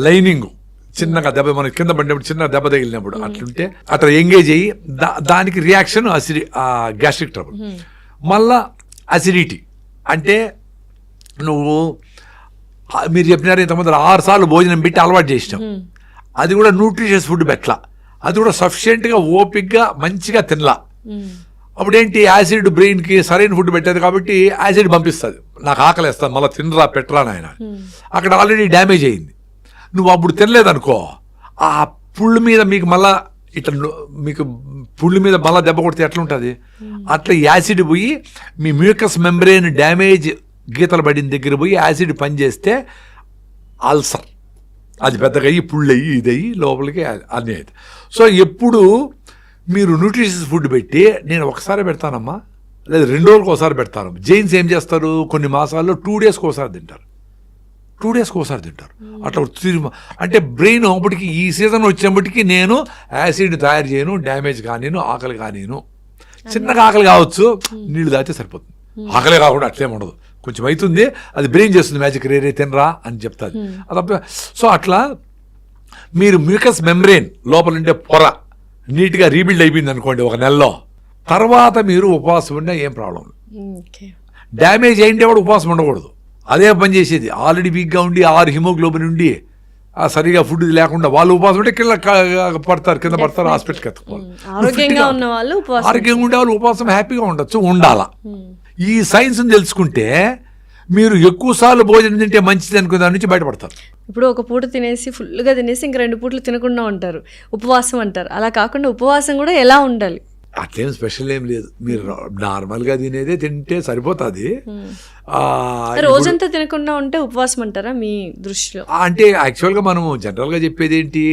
లైనింగ్ చిన్నగా దెబ్బ, మనకి కింద పడినప్పుడు చిన్న దెబ్బ తగిలినప్పుడు అట్లుంటే అట్లా ఎంగేజ్ అయ్యి దానికి రియాక్షన్ గ్యాస్ట్రిక్ ట్రబుల్. మళ్ళా అసిడిటీ అంటే నువ్వు మీరు చెప్పినారు ఇంతకుముందు 6 సార్లు భోజనం పెట్టి అలవాటు చేసినావు, అది కూడా న్యూట్రిషియస్ ఫుడ్ పెట్టలా, అది కూడా సఫిషియెంట్గా ఓపిక్గా మంచిగా తినలా. అప్పుడేంటి యాసిడ్ బ్రెయిన్కి సరైన ఫుడ్ పెట్టేది కాబట్టి యాసిడ్ పంపిస్తుంది, నాకు ఆకలేస్తుంది, మళ్ళీ తినరా పెట్టరా నాయన. అక్కడ ఆల్రెడీ డ్యామేజ్ అయింది. నువ్వు అప్పుడు తినలేదనుకో, ఆ పుళ్ళు మీద మీకు మళ్ళా ఇట్లా మీకు పుళ్ళు మీద మళ్ళీ దెబ్బ కొడితే ఎట్లుంటుంది? అట్లా యాసిడ్ పోయి మీ మ్యూకస్ మెంబ్రెయిన్ డ్యామేజ్ గీతలు పడిన దగ్గర పోయి యాసిడ్ పనిచేస్తే అల్సర్, అది పెద్దగా అయ్యి పుళ్ళు అయ్యి ఇదయ్యి లోపలికి అన్నీ అవుతాయి. సో ఎప్పుడు మీరు న్యూట్రిషియస్ ఫుడ్ పెట్టి, నేను ఒకసారి పెడతానమ్మా లేదా 2 రోజులకు ఒకసారి పెడతాను. జైన్స్ ఏం చేస్తారు, కొన్ని మాసాల్లో 2 daysకి ఒకసారి తింటారు, 2 daysకి ఒకసారి తింటారు. అట్లా అంటే బ్రెయిన్ అప్పటికి ఈ సీజన్ వచ్చేప్పటికి నేను యాసిడ్ తయారు చేయను, డ్యామేజ్ కానీను, ఆకలి కానీను. చిన్నగా ఆకలి కావచ్చు, నీళ్ళు తాగితే సరిపోతుంది. ఆకలే కాకుండా అట్లేం ఉండదు, కొంచెం అవుతుంది, అది బ్రెయిన్ చేస్తుంది మ్యాజిక్, రేరే తినరా అని చెప్తుంది. అది సో అట్లా మీరు మ్యూకస్ మెంబ్రెయిన్ లోపల ఉండే పొర నీట్గా రీబిల్డ్ అయిపోయింది అనుకోండి 1 నెలలో, తర్వాత మీరు ఉపవాసం ఉన్నా ఏం ప్రాబ్లం. డ్యామేజ్ అయింటే కూడా ఉపవాసం ఉండకూడదు, అదే పని చేసేది. ఆల్రెడీ వీక్గా ఉండి 6 హిమోగ్లోబిన్ ఉండి సరిగా ఫుడ్ లేకుండా వాళ్ళు ఉపవాసం ఉంటే కింద పడతారు, హాస్పిటల్కి ఎత్తుకోవాలి. ఆరోగ్యంగా ఉండే వాళ్ళు ఉపవాసం హ్యాపీగా ఉండొచ్చు, ఉండాలా. ఈ సైన్స్ తెలుసుకుంటే మీరు ఎక్కువ సార్లు భోజనం తింటే మంచిది అనుకునే దాని నుంచి బయటపడతారు. ఇప్పుడు ఒక పూట తినేసి ఫుల్గా తినేసి ఇంక 2 పూటలు తినకుండా ఉంటారు, ఉపవాసం అంటారు. అలా కాకుండా ఉపవాసం కూడా ఎలా ఉండాలి? అట్లేం స్పెషల్ ఏం లేదు, మీరు నార్మల్గా తినేదే తింటే సరిపోతుంది. రోజంతా తినకుండా ఉంటే ఉపవాసం అంటారా మీ దృష్టిలో? అంటే యాక్చువల్గా మనము జనరల్గా చెప్పేది ఏంటి,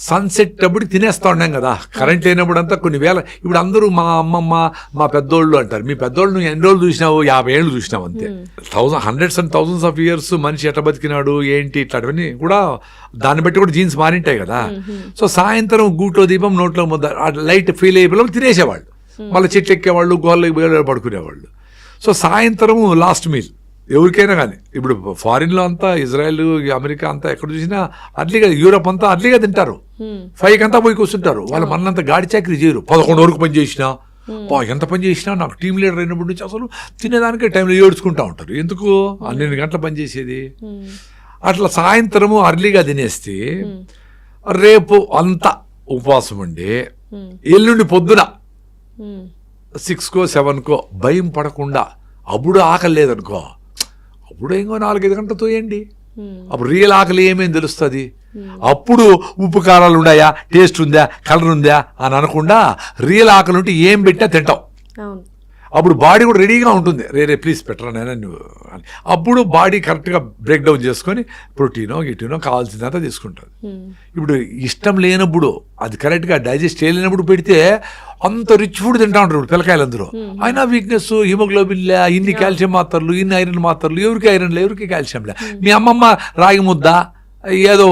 సన్సెట్ అప్పుడు తినేస్తా ఉన్నాం కదా, కరెంట్ లేనప్పుడు అంతా కొన్ని వేల. ఇప్పుడు అందరూ మా అమ్మమ్మ, మా పెద్దోళ్ళు అంటారు. మీ పెద్దోళ్ళు నువ్వు ఎన్ని రోజులు చూసినావు? 50 ఏళ్ళు చూసినావు అంతే. Hundreds and thousands of years మనిషి ఎట్లా బతికినాడు ఏంటి ఇట్లాంటివన్నీ కూడా దాన్ని బట్టి కూడా జీన్స్ మారింటాయి కదా. సో సాయంత్రం గూట్లో దీపం నోట్లో ముద్ద లైట్ ఫీల్ అయిపోయి తినేసేవాళ్ళు, మళ్ళీ చెట్లు ఎక్కేవాళ్ళు, గోళ్ళకి పడుకునేవాళ్ళు. సో సాయంత్రం లాస్ట్ మీల్ ఎవరికైనా కానీ. ఇప్పుడు ఫారిన్లో అంతా ఇజ్రాయెల్, అమెరికా అంతా ఎక్కడ చూసినా అట్లీగా, యూరోప్ అంతా అట్లీగా తింటారు. 5కి అంతా పోయి కూర్చుంటారు. వాళ్ళు మనంతా గాడి చాకరీ చేయరు. 11 వరకు పని చేసినా, ఎంత పని చేసినా, నాకు టీం లీడర్ అయినప్పటి నుంచి అసలు తినేదానికే టైంలో ఏడ్చుకుంటా ఉంటారు. ఎందుకు 12 గంటల పని చేసేది? అట్లా సాయంత్రము అర్లీగా తినేస్తే రేపు అంతా ఉపవాసం ఉండి ఎల్లుండి పొద్దున 6కో 7కో భయం పడకుండా, అప్పుడు ఆకలి లేదనుకో, అప్పుడు ఇంకో 4-5 గంటలు తోయండి. అప్పుడు రియల్ ఆకలి ఏమేమి తెలుస్తుంది. అప్పుడు ఉప్పు కారాలు ఉన్నాయా, టేస్ట్ ఉందా, కలర్ ఉందా అని అనకుండా రియల్ ఆకలి ఉంటే ఏం పెట్టినా తింటాం. అప్పుడు బాడీ కూడా రెడీగా ఉంటుంది, రే ప్లీజ్ పెట్టరా నాయనా నువ్వు అని. అప్పుడు బాడీ కరెక్ట్గా బ్రేక్ డౌన్ చేసుకొని ప్రోటీనో గిటీనో కావాల్సినంత తీసుకుంటుంది. ఇప్పుడు ఇష్టం లేనప్పుడు అది కరెక్ట్గా డైజెస్ట్ చేయలేనప్పుడు పెడితే అంత రిచ్ ఫుడ్ తింటా ఉంటారు ఇప్పుడు పిల్లకాయలు అందరూ. అయినా వీక్నెస్, హిమోగ్లోబిన్ లే, ఇన్ని కాల్షియం మాత్రలు, ఇన్ని ఐరన్ మాత్రలు, ఎవరికి ఐరన్ లే, ఎవరికి కాల్షియం లే. మీ అమ్మమ్మ రాగి ముద్ద, ఏదో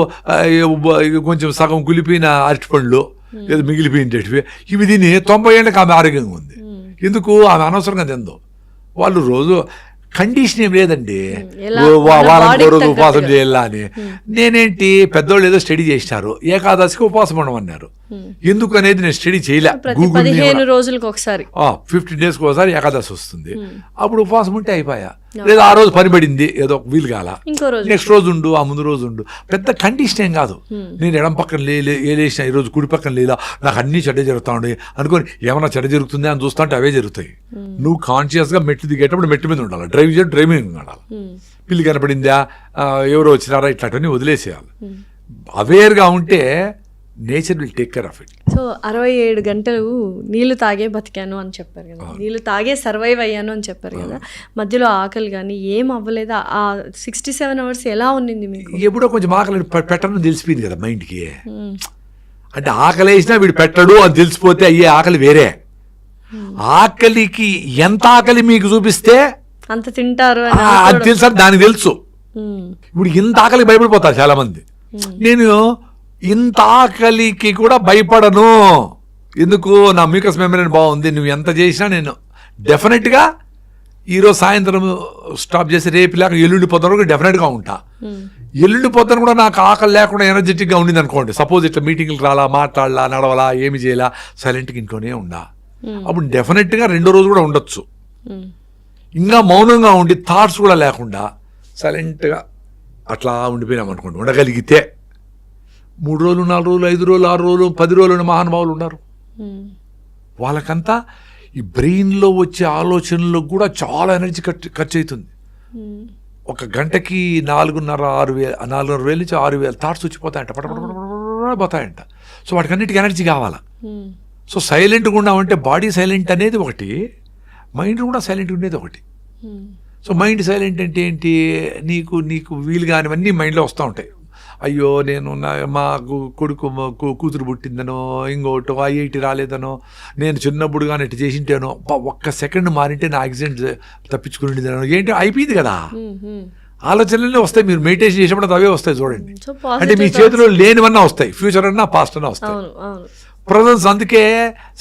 కొంచెం సగం కులిపోయిన అరటిపండ్లు, ఏదో మిగిలిపోయినవి ఇవి తిని 90 ఏళ్ళకి ఆమె ఆరోగ్యంగా ఉంది. ఎందుకు? ఆమె అనవసరంగా తిందో. వాళ్ళు రోజు కండిషన్ ఏం లేదండి, వారానికి రోజు ఉపవాసం చేయాలా అని. నేనేంటి పెద్దోళ్ళు ఏదో స్టడీ చేసినారు, ఏకాదశికి ఉపవాసం ఉండమన్నారు. ఎందుకు అనేది నేను స్టడీ చేయలే. గూగుల్ 15 రోజులకు ఒకసారి 15 డేస్కి ఒకసారి ఏకాదశి వస్తుంది, అప్పుడు ఉపవాసం ఉంటే అయిపోయా. లేదా ఆ రోజు పని పడింది, ఏదో వీలు కాల, నెక్స్ట్ రోజు ఉండు, ఆ ముందు రోజు ఉండు. పెద్ద కండిషన్ ఏం కాదు. నేను ఎడం పక్కన లేసిన ఈరోజు కుడి పక్కన లేదా, నాకు అన్ని చెడ్డ జరుగుతా ఉండే అనుకోని ఏమన్నా చెడ్డ జరుగుతుంది అని చూస్తా ఉంటే అవే జరుగుతాయి. నువ్వు కాన్షియస్గా మెట్లు దిగేటప్పుడు మెట్టు మీద ఉండాలి, డ్రైవ్ చేయడం డ్రైవింగ్ ఉండాలి. పిల్లి కనపడిందా, ఎవరో వచ్చినారా, ఇట్లాంటివన్నీ వదిలేసేయాలి. అవేర్గా ఉంటే nature will take care of it. So 67 గంటలు నీళ్లు తాగే బతికాను అని చెప్పారు కదా, నీళ్లు తాగే సర్వైవ్ అయ్యాను అని చెప్పారు కదా. మధ్యలో ఆకలి కానీ ఏం అవ్వలేదా? ఆ 67 అవర్స్ ఎలా ఉన్నింది మీకు? ఎప్పుడో కొంచెం ఆకలి పెట్టడం తెలిసిపోయింది కదా మైండ్కి. అంటే ఆకలి వేసినా వీడు పెట్టడు అని తెలిసిపోతే అయ్యే ఆకలి వేరే. ఆకలికి ఎంత ఆకలి మీకు చూపిస్తే అంత తింటారు అది తెలుసా, దానికి తెలుసు. ఇప్పుడు ఇంత ఆకలికి భయపడిపోతారు చాలా మంది. నేను ఇంత ఆకలికి కూడా భయపడను. ఎందుకు? నా మ్యూకస్ మెమరీ బాగుంది. నువ్వు ఎంత చేసినా నేను డెఫినెట్గా ఈరోజు సాయంత్రం స్టాప్ చేసి రేపు లేక ఎల్లుండి పొద్దున కూడా డెఫినెట్గా ఉంటా. ఎల్లుండి పొద్దున కూడా నాకు ఆకలి లేకుండా ఎనర్జెటిక్గా ఉండింది అనుకోండి, సపోజ్ ఇట్లా మీటింగ్కి రాలా, మాట్లాడాలా, నడవలా, ఏమి చేయాలా, సైలెంట్గా ఇంట్లోనే ఉండా, అప్పుడు డెఫినెట్గా రెండో రోజు కూడా ఉండొచ్చు. ఇంకా మౌనంగా ఉండి థాట్స్ కూడా లేకుండా సైలెంట్గా అట్లా ఉండిపోయినాం అనుకోండి, ఉండగలిగితే 3 రోజులు 4 రోజులు 5 రోజులు 6 రోజులు 10 రోజులు మహానుభావులు ఉన్నారు. వాళ్ళకంతా ఈ బ్రెయిన్లో వచ్చే ఆలోచనలకు కూడా చాలా ఎనర్జీ ఖర్చు అవుతుంది. ఒక గంటకి 4,500 నుంచి 6,000 థాట్స్ వచ్చిపోతాయంట, పోతాయంట. సో వాటికి అన్నిటికీ ఎనర్జీ కావాలా. సో సైలెంట్గా ఉన్నామంటే బాడీ సైలెంట్ అనేది ఒకటి, మైండ్ కూడా సైలెంట్గా ఉండేది ఒకటి. సో మైండ్ సైలెంట్ అంటే ఏంటి? నీకు వీలు కానివన్నీ మైండ్లో వస్తూ ఉంటాయి. అయ్యో నేను మా కొడుకు కూతురు పుట్టిందనో, ఇంకోటో IIT రాలేదనో, నేను చిన్నప్పుడు కానీ ఇటు చేసింటేనో, ఒక్క సెకండ్ మారింటే నా యాక్సిడెంట్ తప్పించుకునేదనో, ఏంటో అయిపోయింది కదా. ఆలోచనలే వస్తాయి. మీరు మెడిటేషన్ చేసినప్పుడు అవే వస్తాయి చూడండి. అంటే మీ చేతిలో లేనివన్నా వస్తాయి, ఫ్యూచర్ అన్నా పాస్ట్ అన్నా వస్తాయి. ప్రజెన్స్. అందుకే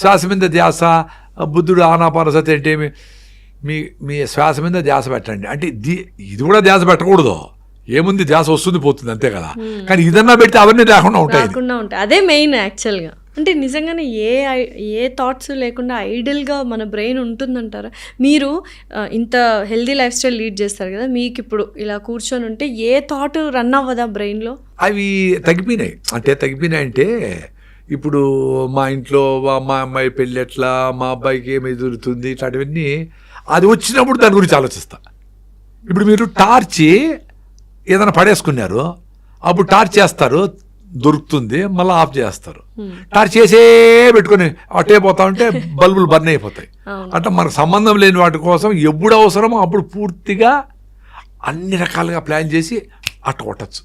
శ్వాస మీద ధ్యాస, బుద్ధుడు ఆనాపానసతి అంటే మీ శ్వాస మీద ధ్యాస పెట్టండి అంటే ఇది కూడా ధ్యాస పెట్టకూడదు. ఏముంది, ధ్యాస వస్తుంది పోతుంది అంతే కదా. కానీ ఇదన్నా పెడితే అవన్నీ లేకుండా ఉంటాయి. అదే మెయిన్ యాక్చువల్గా. అంటే నిజంగానే ఏ థాట్స్ లేకుండా ఐడియల్గా మన బ్రెయిన్ ఉంటుందంటారా? మీరు ఇంత హెల్దీ లైఫ్ స్టైల్ లీడ్ చేస్తారు కదా, మీకు ఇప్పుడు ఇలా కూర్చొని ఉంటే ఏ థాట్ రన్ అవ్వదా బ్రెయిన్లో? అవి తగ్గిపోయినాయి. అంటే ఇప్పుడు మా ఇంట్లో మా అమ్మాయి పెళ్ళి ఎట్లా, మా అబ్బాయికి ఏమి ఎదురుతుంది, ఇట్లాంటివన్నీ అది వచ్చినప్పుడు దాని గురించి ఆలోచిస్తా. ఇప్పుడు మీరు టార్చ్ ఏదైనా పడేసుకున్నారు, అప్పుడు టార్చ్ చేస్తారు, దొరుకుతుంది, మళ్ళీ ఆఫ్ చేస్తారు. టార్చ్ చేసే పెట్టుకుని అటే పోతా ఉంటే బల్బులు బర్న్ అయిపోతాయి. అట్లా మనకు సంబంధం లేని వాటి కోసం ఎప్పుడు అవసరమో అప్పుడు పూర్తిగా అన్ని రకాలుగా ప్లాన్ చేసి అట్ట కొట్టచ్చు.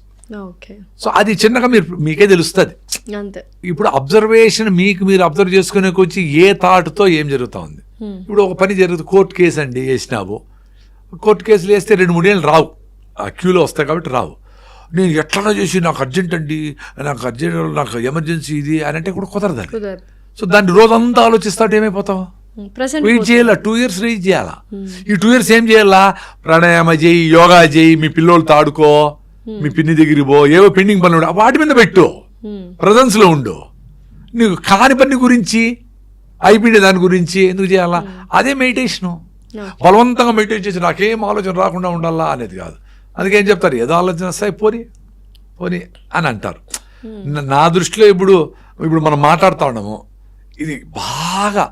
సో అది చిన్నగా మీకే తెలుస్తుంది. ఇప్పుడు అబ్జర్వేషన్ మీరు అబ్జర్వ్ చేసుకునే వచ్చి ఏ థాట్తో ఏం జరుగుతూ ఉంది. ఇప్పుడు ఒక పని జరుగుతుంది, కోర్టు కేసు అండి వేసినావు, కోర్టు కేసులు వేస్తే 2-3 ఏళ్ళు రావు, ఆ క్యూలో వస్తాయి కాబట్టి రావు. నేను ఎట్లా చేసి నాకు అర్జెంట్ అండి, నాకు ఎమర్జెన్సీ ఇది అని అంటే కూడా కుదరదండి. సో దాన్ని రోజంతా ఆలోచిస్తాడు ఏమైపోతావు? వెయిట్ చేయాలా, 2 years వెయిట్ చేయాలా. ఈ 2 years ఏం చేయాలా? ప్రాణాయామ చేయి, యోగా చేయి, మీ పిల్లోళ్ళతో ఆడుకో, మీ పిన్ని దగ్గరికి పో, ఏవో పెండింగ్ పనులు వాటి మీద పెట్టు, ప్రజెన్స్లో ఉండు. నీకు కాని పని గురించి అయిపోయిన దాని గురించి ఎందుకు చేయాలా? అదే మెడిటేషను. బలవంతంగా మెడిటేట్ చేసి నాకేం ఆలోచన రాకుండా ఉండాలా అనేది కాదు. అందుకేం చెప్తారు, ఏదో ఆలోచన వస్తాయి పోని అని అంటారు. నా దృష్టిలో ఇప్పుడు మనం మాట్లాడుతూ ఉన్నాము, ఇది బాగా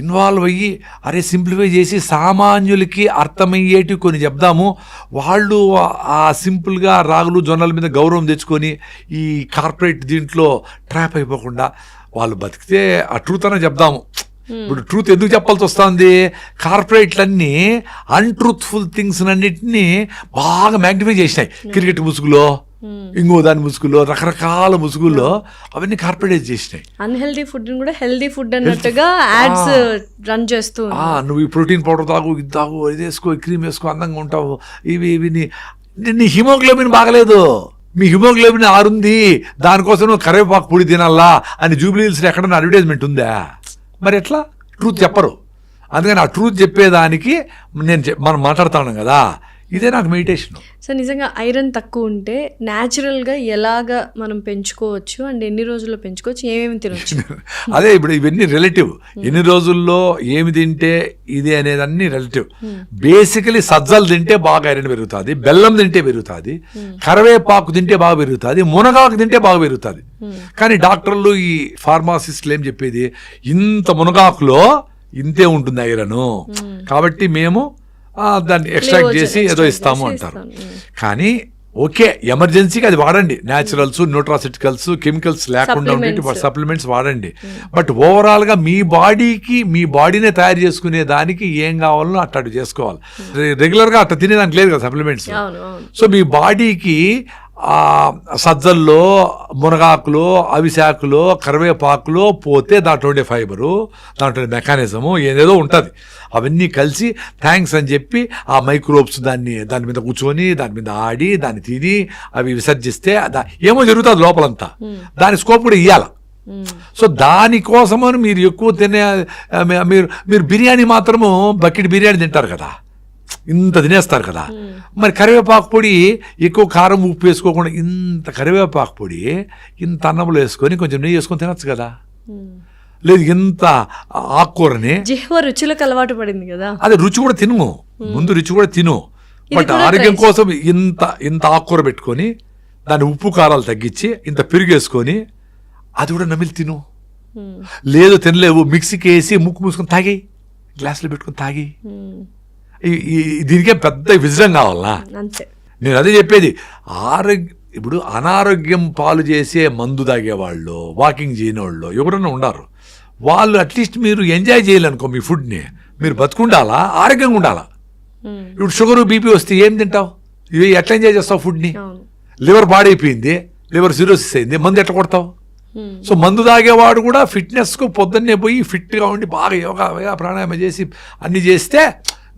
ఇన్వాల్వ్ అయ్యి అరే సింప్లిఫై చేసి సామాన్యులకి అర్థమయ్యేటివి కొన్ని చెప్దాము. వాళ్ళు ఆ సింపుల్గా రాగులు జొన్నల మీద గౌరవం తెచ్చుకొని ఈ కార్పొరేట్ దీంట్లో ట్రాప్ అయిపోకుండా వాళ్ళు బతికితే ఆ ట్రూత్ అనే చెప్దాము ఇప్పుడు ట్రూత్ ఎందుకు చెప్పాల్సి వస్తుంది? కార్పొరేట్లన్నీ అన్ట్రూత్ఫుల్ థింగ్స్ అన్నిటినీ బాగా మ్యాగ్నిఫై చేసినాయి. క్రికెట్ ముసుగులో, ఇంకో దాని ముసుగులో, రకరకాల ముసుగుల్లో అవన్నీ కార్పొరేట్ చేసినాయి. అన్హెల్దీ ఫుడ్ కూడా హెల్దీ ఫుడ్ అన్నట్టుగా యాడ్స్ రన్ చేస్తూ, నువ్వు ఈ ప్రోటీన్ పౌడర్ తాగు, ఇది తాగు, ఇది వేసుకో, క్రీమ్ వేసుకో, అందంగా ఉంటావు, ఇవి నీ హిమోగ్లోబిన్ బాగలేదు, మీ హిమోగ్లోబిన్ 6 ఉంది, దానికోసం నువ్వు కరివేపాకు పొడి తినాలా అని జూబ్లీ హిల్స్లో ఎక్కడన్నా అడ్వర్టైజ్మెంట్ ఉందా? మరి ఎట్లా? ట్రూత్ చెప్పరు. అందుకని ఆ ట్రూత్ చెప్పేదానికి మనం మాట్లాడుతున్నాం కదా, ఇదే నాకు మెడిటేషన్. సో నిజంగా ఐరన్ తక్కువ ఉంటే న్యాచురల్గా ఎలాగ మనం పెంచుకోవచ్చు అండ్ ఎన్ని రోజుల్లో పెంచుకోవచ్చు, ఏమేమి తినవచ్చు? అదే ఇప్పుడు ఇవన్నీ రిలేటివ్. ఎన్ని రోజుల్లో ఏమి తింటే ఇది అనేది అన్ని రిలేటివ్. బేసికలీ సజ్జలు తింటే బాగా ఐరన్ పెరుగుతుంది, బెల్లం తింటే పెరుగుతుంది, కరివేపాకు తింటే బాగా పెరుగుతుంది, మునగాకు తింటే బాగా పెరుగుతుంది. కానీ డాక్టర్లు, ఈ ఫార్మాసిస్టులు ఏం చెప్పేది, ఇంత మునగాకులో ఇంతే ఉంటుంది ఐరన్, కాబట్టి మేము దాన్ని ఎక్స్ట్రాక్ట్ చేసి ఏదో ఇస్తాము అంటారు. కానీ ఓకే, ఎమర్జెన్సీకి అది వాడండి, న్యాచురల్స్, న్యూట్రాసిటికల్స్, కెమికల్స్ లేకుండా ఉండే సప్లిమెంట్స్ వాడండి. బట్ ఓవరాల్గా మీ బాడీకి, మీ బాడీనే తయారు చేసుకునే దానికి ఏం కావాలో అట్లా చేసుకోవాలి. రెగ్యులర్గా అట్లా తినేదానికి లేదు కదా సప్లిమెంట్స్. సో మీ బాడీకి సజ్జల్లో, మునగాకులో, అవిశాకులో, కరివేపాకులో పోతే దాంట్లో ఉండే ఫైబరు, దాంట్లో మెకానిజము ఏదేదో ఉంటుంది. అవన్నీ కలిసి థ్యాంక్స్ అని చెప్పి ఆ మైక్రోబ్స్ దాని మీద కూర్చొని, దాని మీద ఆడి, దాన్ని తిని, అవి విసర్జిస్తే ఏమో జరుగుతుంది లోపలంతా. దాని స్కోప్ కూడా ఇవ్వాలి. సో దానికోసమని మీరు ఎక్కువ మీరు బిర్యానీ మాత్రము బకెట్ బిర్యానీ తింటారు కదా, ఇంత తినేస్తారు కదా. మరి కరివేపాకు పొడి ఎక్కువ కారం, ఉప్పు వేసుకోకుండా ఇంత కరివేపాకు పొడి ఇంత అన్నంలో వేసుకొని కొంచెం నెయ్యి వేసుకొని తినచ్చు కదా. లేదు ఇంత ఆకుకూరని, జిహ్వ రుచులకు అలవాటు పడింది కదా, అదే రుచి కూడా తిను, ముందు రుచి కూడా తిను. బట్ ఆరోగ్యం కోసం ఇంత ఆకుకూర పెట్టుకొని దాన్ని ఉప్పు కారాలు తగ్గించి ఇంత పెరుగు వేసుకొని అది కూడా నమిలి తిను. లేదు తినలేవు, మిక్సీకి వేసి ముక్కు మూసుకొని తాగి, గ్లాసులో పెట్టుకొని తాగి. దీనికే పెద్ద విజయం కావాలా? నేను అదే చెప్పేది. ఇప్పుడు అనారోగ్యం పాలు చేసే మందు తాగేవాళ్ళు, వాకింగ్ చేయని వాళ్ళు ఎవరన్నా ఉన్నారు, వాళ్ళు అట్లీస్ట్ మీరు ఎంజాయ్ చేయాలనుకో మీ ఫుడ్ని, మీరు బతుకుండాలా, ఆరోగ్యంగా ఉండాలా. ఇప్పుడు షుగర్, బీపీ వస్తే ఏం తింటావు? ఇవి ఎట్లా ఎంజాయ్ చేస్తావు ఫుడ్ని? లివర్ పాడైపోయింది, లివర్ సిరోసిస్ అయింది, మందు ఎట్లా కొడతావు? సో మందు తాగేవాడు కూడా ఫిట్నెస్కు పొద్దున్నే పోయి ఫిట్గా ఉండి బాగా యోగా ప్రాణాయామం చేసి అన్ని చేస్తే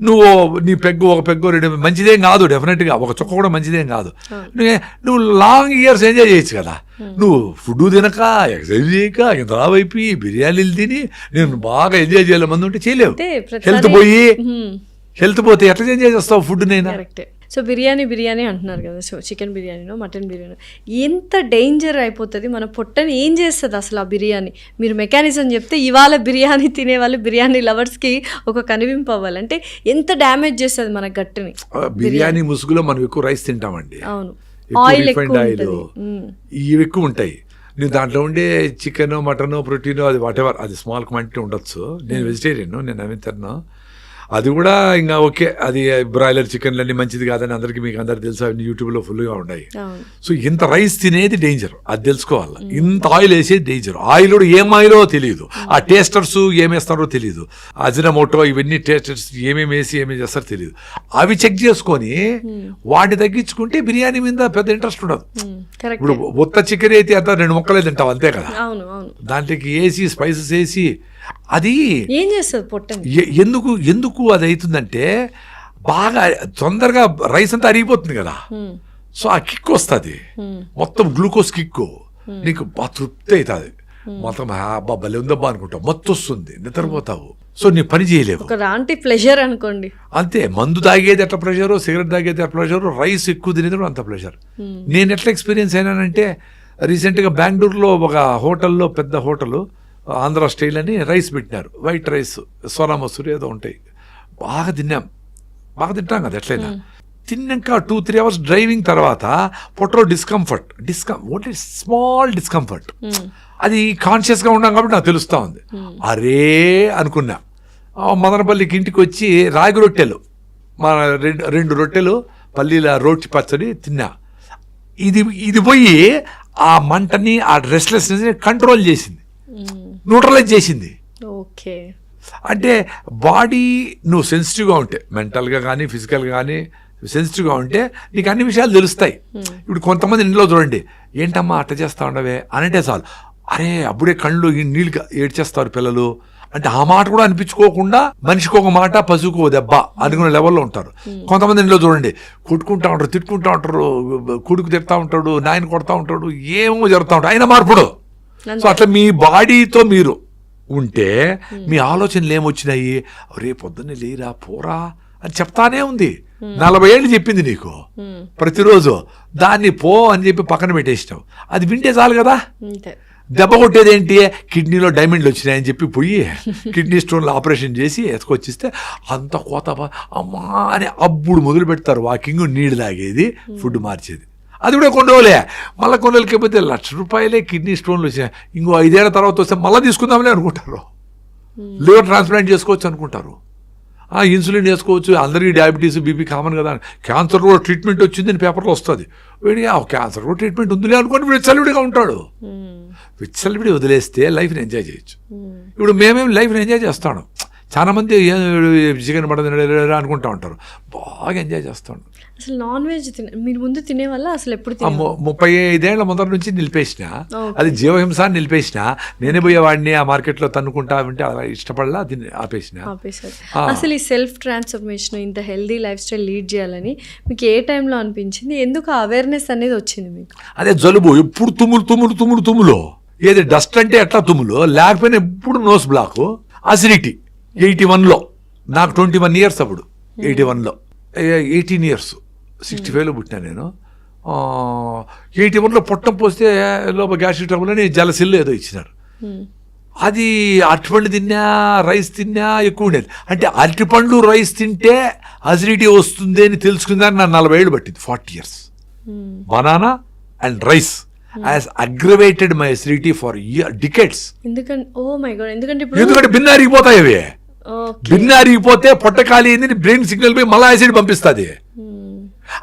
నువ్వు నీ ఒక పెగ్గు 2 మంచిదేం కాదు, డెఫినెట్గా ఒక చుక్క కూడా మంచిదేం కాదు. నువ్వు లాంగ్ ఇయర్స్ ఎంజాయ్ చేయొచ్చు కదా. నువ్వు ఫుడ్ తినక, ఎక్సర్సైజ్ చేయక, ఇంత రావైపోయి బిర్యానీలు తిని నేను బాగా ఎంజాయ్ చేయాలి మంది ఉంటే చేయలేవు. హెల్త్ పోతే ఎట్లా ఎంజాయ్ చేస్తావు ఫుడ్? నేను సో బిర్యానీ అంటున్నారు కదా, సో చికెన్ బిర్యానీనో మటన్ బిర్యానీ ఎంత డేంజర్ అయిపోతుంది, మన పొట్టని ఏం చేస్తుంది అసలు ఆ బిర్యానీ? మీరు మెకానిజం చెప్తే ఇవాళ బిర్యానీ తినేవాళ్ళు, బిర్యానీ లవర్స్కి ఒక కనివింపు అవ్వాలంటే ఎంత డ్యామేజ్ చేస్తుంది మన గట్టుని. బిర్యానీ ముసుగులో మనం ఎక్కువ రైస్ తింటామండి. అవును, ఆయిల్ ఇవి ఎక్కువ ఉంటాయి. నేను దాంట్లో ఉండే చికెన్, మటన్, ప్రోటీన్, అది వాటెవర్, అది స్మాల్ క్వాంటిటీ ఉండొచ్చు. నేను వెజిటేరియన్, నేను అవి తిన్నాను. అది కూడా ఇంకా ఓకే, అది బ్రాయిలర్ చికెన్లు అన్నీ మంచిది కాదని అందరికీ మీకు అందరికి తెలుసు, అవన్నీ యూట్యూబ్లో ఫుల్గా ఉన్నాయి. సో ఇంత రైస్ తినేది డేంజర్, అది తెలుసుకోవాలి. ఇంత ఆయిల్ వేసేది డేంజర్. ఆయిల్ కూడా ఏం ఆయిలో తెలియదు, ఆ టేస్టర్స్ ఏమేస్తారో తెలియదు, అజినమోటో ఇవన్నీ టేస్టర్స్ ఏమేమి వేసి ఏమేమి చేస్తారో తెలియదు. అవి చెక్ చేసుకొని వాటిని తగ్గించుకుంటే బిర్యానీ మీద పెద్ద ఇంట్రెస్ట్ ఉండదు. ఇప్పుడు ఉత్త చికెన్ అయితే అంతా 2 ముక్కలే తింటావు అంతే కదా, దాంట్లోకి వేసి స్పైసెస్ వేసి అది ఏం చేస్తుంది పొట్టని? ఎందుకు అది అవుతుందంటే బాగా తొందరగా రైస్ అంతా అరిగిపోతుంది కదా. సో ఆ కిక్ వస్తుంది, మొత్తం గ్లూకోజ్ కిక్, నీకు బాగా తృప్తి అవుతుంది, మొత్తం భలే ఉందబ్బా అనుకుంటావు, మొత్తం వస్తుంది, నిద్రపోతావు. సో నీ పని చేయలేవు, ప్లెజర్ అనుకోండి అంతే. మందు తాగేది ఎట్లా ప్రెషరు, సిగరెట్ తాగేది ఎట్లా ప్రెషరు, రైస్ ఎక్కువ తినేది కూడా అంత ప్రెషర్. నేను ఎట్లా ఎక్స్పీరియన్స్ అయినానంటే, రీసెంట్గా బెంగళూరులో ఒక హోటల్లో, పెద్ద హోటల్, ఆంధ్ర స్టైల్ అని రైస్ పెట్టినారు, వైట్ రైస్, సోనా మసూరి ఏదో ఉంటాయి. బాగా తింటాం కదా ఎట్లయినా. తిన్నాక 2-3 అవర్స్ డ్రైవింగ్ తర్వాత పొట్టలో ఓన్లీ స్మాల్ డిస్కంఫర్ట్. అది కాన్షియస్గా ఉన్నాం కాబట్టి నాకు తెలుస్తూ ఉంది. అరే అనుకున్నా, మదనపల్లికి ఇంటికి వచ్చి రాగి రొట్టెలు, మన 2 రొట్టెలు, పల్లీల రోటి పచ్చడి తిన్నా. ఇది పోయి ఆ మంటని, ఆ రెస్ట్లెస్నెస్ కంట్రోల్ చేసింది, న్యూట్రలైజ్ చేసింది. ఓకే. అంటే బాడీ నువ్వు సెన్సిటివ్గా ఉంటే, మెంటల్గా కానీ ఫిజికల్గా కానీ సెన్సిటివ్గా ఉంటే నీకు అన్ని విషయాలు తెలుస్తాయి. ఇప్పుడు కొంతమంది ఇంట్లో చూడండి, ఏంటమ్మా అట్ట చేస్తా ఉండవే అనంటే చాలు, అరే అప్పుడే కళ్ళు నీళ్ళు ఏడ్చేస్తారు పిల్లలు అంటే ఆ మాట కూడా అనిపించుకోకుండా మనిషికి ఒక మాట పశువుకు ఓ దెబ్బ అనుకునే లెవెల్లో ఉంటారు. కొంతమంది ఇంట్లో చూడండి, కొట్టుకుంటా ఉంటారు, తిట్టుకుంటా ఉంటారు, కొడుకు తిడతా ఉంటాడు, నాయన కొడతా ఉంటాడు, ఏమో జరుగుతూ ఉంటాడు, అయినా మార్పుడు. సో అట్లా మీ బాడీతో మీరు ఉంటే మీ ఆలోచనలు ఏమొచ్చినాయి, రేపు పొద్దున్నే లేరా పోరా అని చెప్తానే ఉంది. 40 ఏళ్ళు చెప్పింది నీకు ప్రతిరోజు, దాన్ని పో అని చెప్పి పక్కన పెట్టేసినావు. అది వింటే చాలు కదా. దెబ్బ కొట్టేది ఏంటి, కిడ్నీలో డైమండ్లు వచ్చినాయని చెప్పి పోయి కిడ్నీ స్టోన్లో ఆపరేషన్ చేసి ఎత్తుకొచ్చిస్తే అంత కోత అమ్మా అని అప్పుడు మొదలు పెడతారు వాకింగ్, నీళ్ళు తాగేది, ఫుడ్ మార్చేది. అది కూడా కొన్ని రోజులే, మళ్ళీ కొన్ని రోజులకి పోతే ₹1,00,000 కిడ్నీ స్టోన్లు వచ్చినాయి, ఇంకో 5 ఏళ్ల తర్వాత వస్తే మళ్ళీ తీసుకుందామని అనుకుంటారు. లివర్ ట్రాన్స్ప్లాంట్ చేసుకోవచ్చు అనుకుంటారు, ఇన్సులిన్ వేసుకోవచ్చు, అందరికీ డయాబెటీస్ బీపీ కామన్ కదా, క్యాన్సర్ కూడా ట్రీట్మెంట్ వచ్చిందని పేపర్లో వస్తుంది. వీడికి క్యాన్సర్ కూడా ట్రీట్మెంట్ ఉందిలే అనుకోని విచ్చలవిడిగా ఉంటాడు. విచ్చలవిడి వదిలేస్తే లైఫ్ని ఎంజాయ్ చేయొచ్చు. ఇప్పుడు మేమేం లైఫ్ని ఎంజాయ్ చేస్తాను, చాలా మంది చికెన్ మటన్ అనుకుంటా ఉంటారు, బాగా ఎంజాయ్ చేస్తాను. అసలు నాన్ వెజ్ మీరు ముందు తినే వల్ల అసలు ఎప్పుడు 35 ఏళ్ల ముందర నుంచి నిలిపేసిన, అది జీవహింస నిలిపేసిన. నేనే పోయేవాడిని ఆ మార్కెట్లో తన్నుకుంటా ఉంటే అలా ఇష్టపడలా, దీన్ని ఆపేశారు. అసలు ఈ సెల్ఫ్ ట్రాన్స్ఫర్మేషన్, ఇంత హెల్దీ లైఫ్ స్టైల్ లీడ్ చేయాలని మీకు ఏ టైంలో అనిపించింది, ఎందుకు అవేర్నెస్ అనేది వచ్చింది మీకు? అదే జలుబు, ఎప్పుడు తుమ్ములు, ఏది డస్ట్ అంటే ఎట్లా తుమ్ములు, లేకపోయినా ఎప్పుడు నోస్ బ్లాక్, అసిడిటీ. 81లో నాకు 21 ఇయర్స్, అప్పుడు 81లో 18 ఇయర్స్, 65లో పుట్టినా నేను. 81లో పొట్టం పోస్తే లోపల గ్యాస్ట్రిక్ ట్రబుల్ అని జలసిల్లు ఏదో ఇచ్చినారు. అది అరటిపండు తిన్నా, రైస్ తిన్నా ఎక్కువ ఉండేది. అంటే అరటిపండు రైస్ తింటే అసిడిటీ వస్తుంది అని తెలుసుకుందాన్ని నాకు 40 ఏళ్ళు పట్టింది, 40 years. Banana and rice has aggravated my acidity for decades. ఎందుకంటే భిన్న అరిగిపోతాయి అవి. భిన్న అరిగిపోతే పొట్ట ఖాళీ అయింది, బ్రెయిన్ సిగ్నల్ పోయి మళ్ళీ యాసిడ్ పంపిస్తుంది.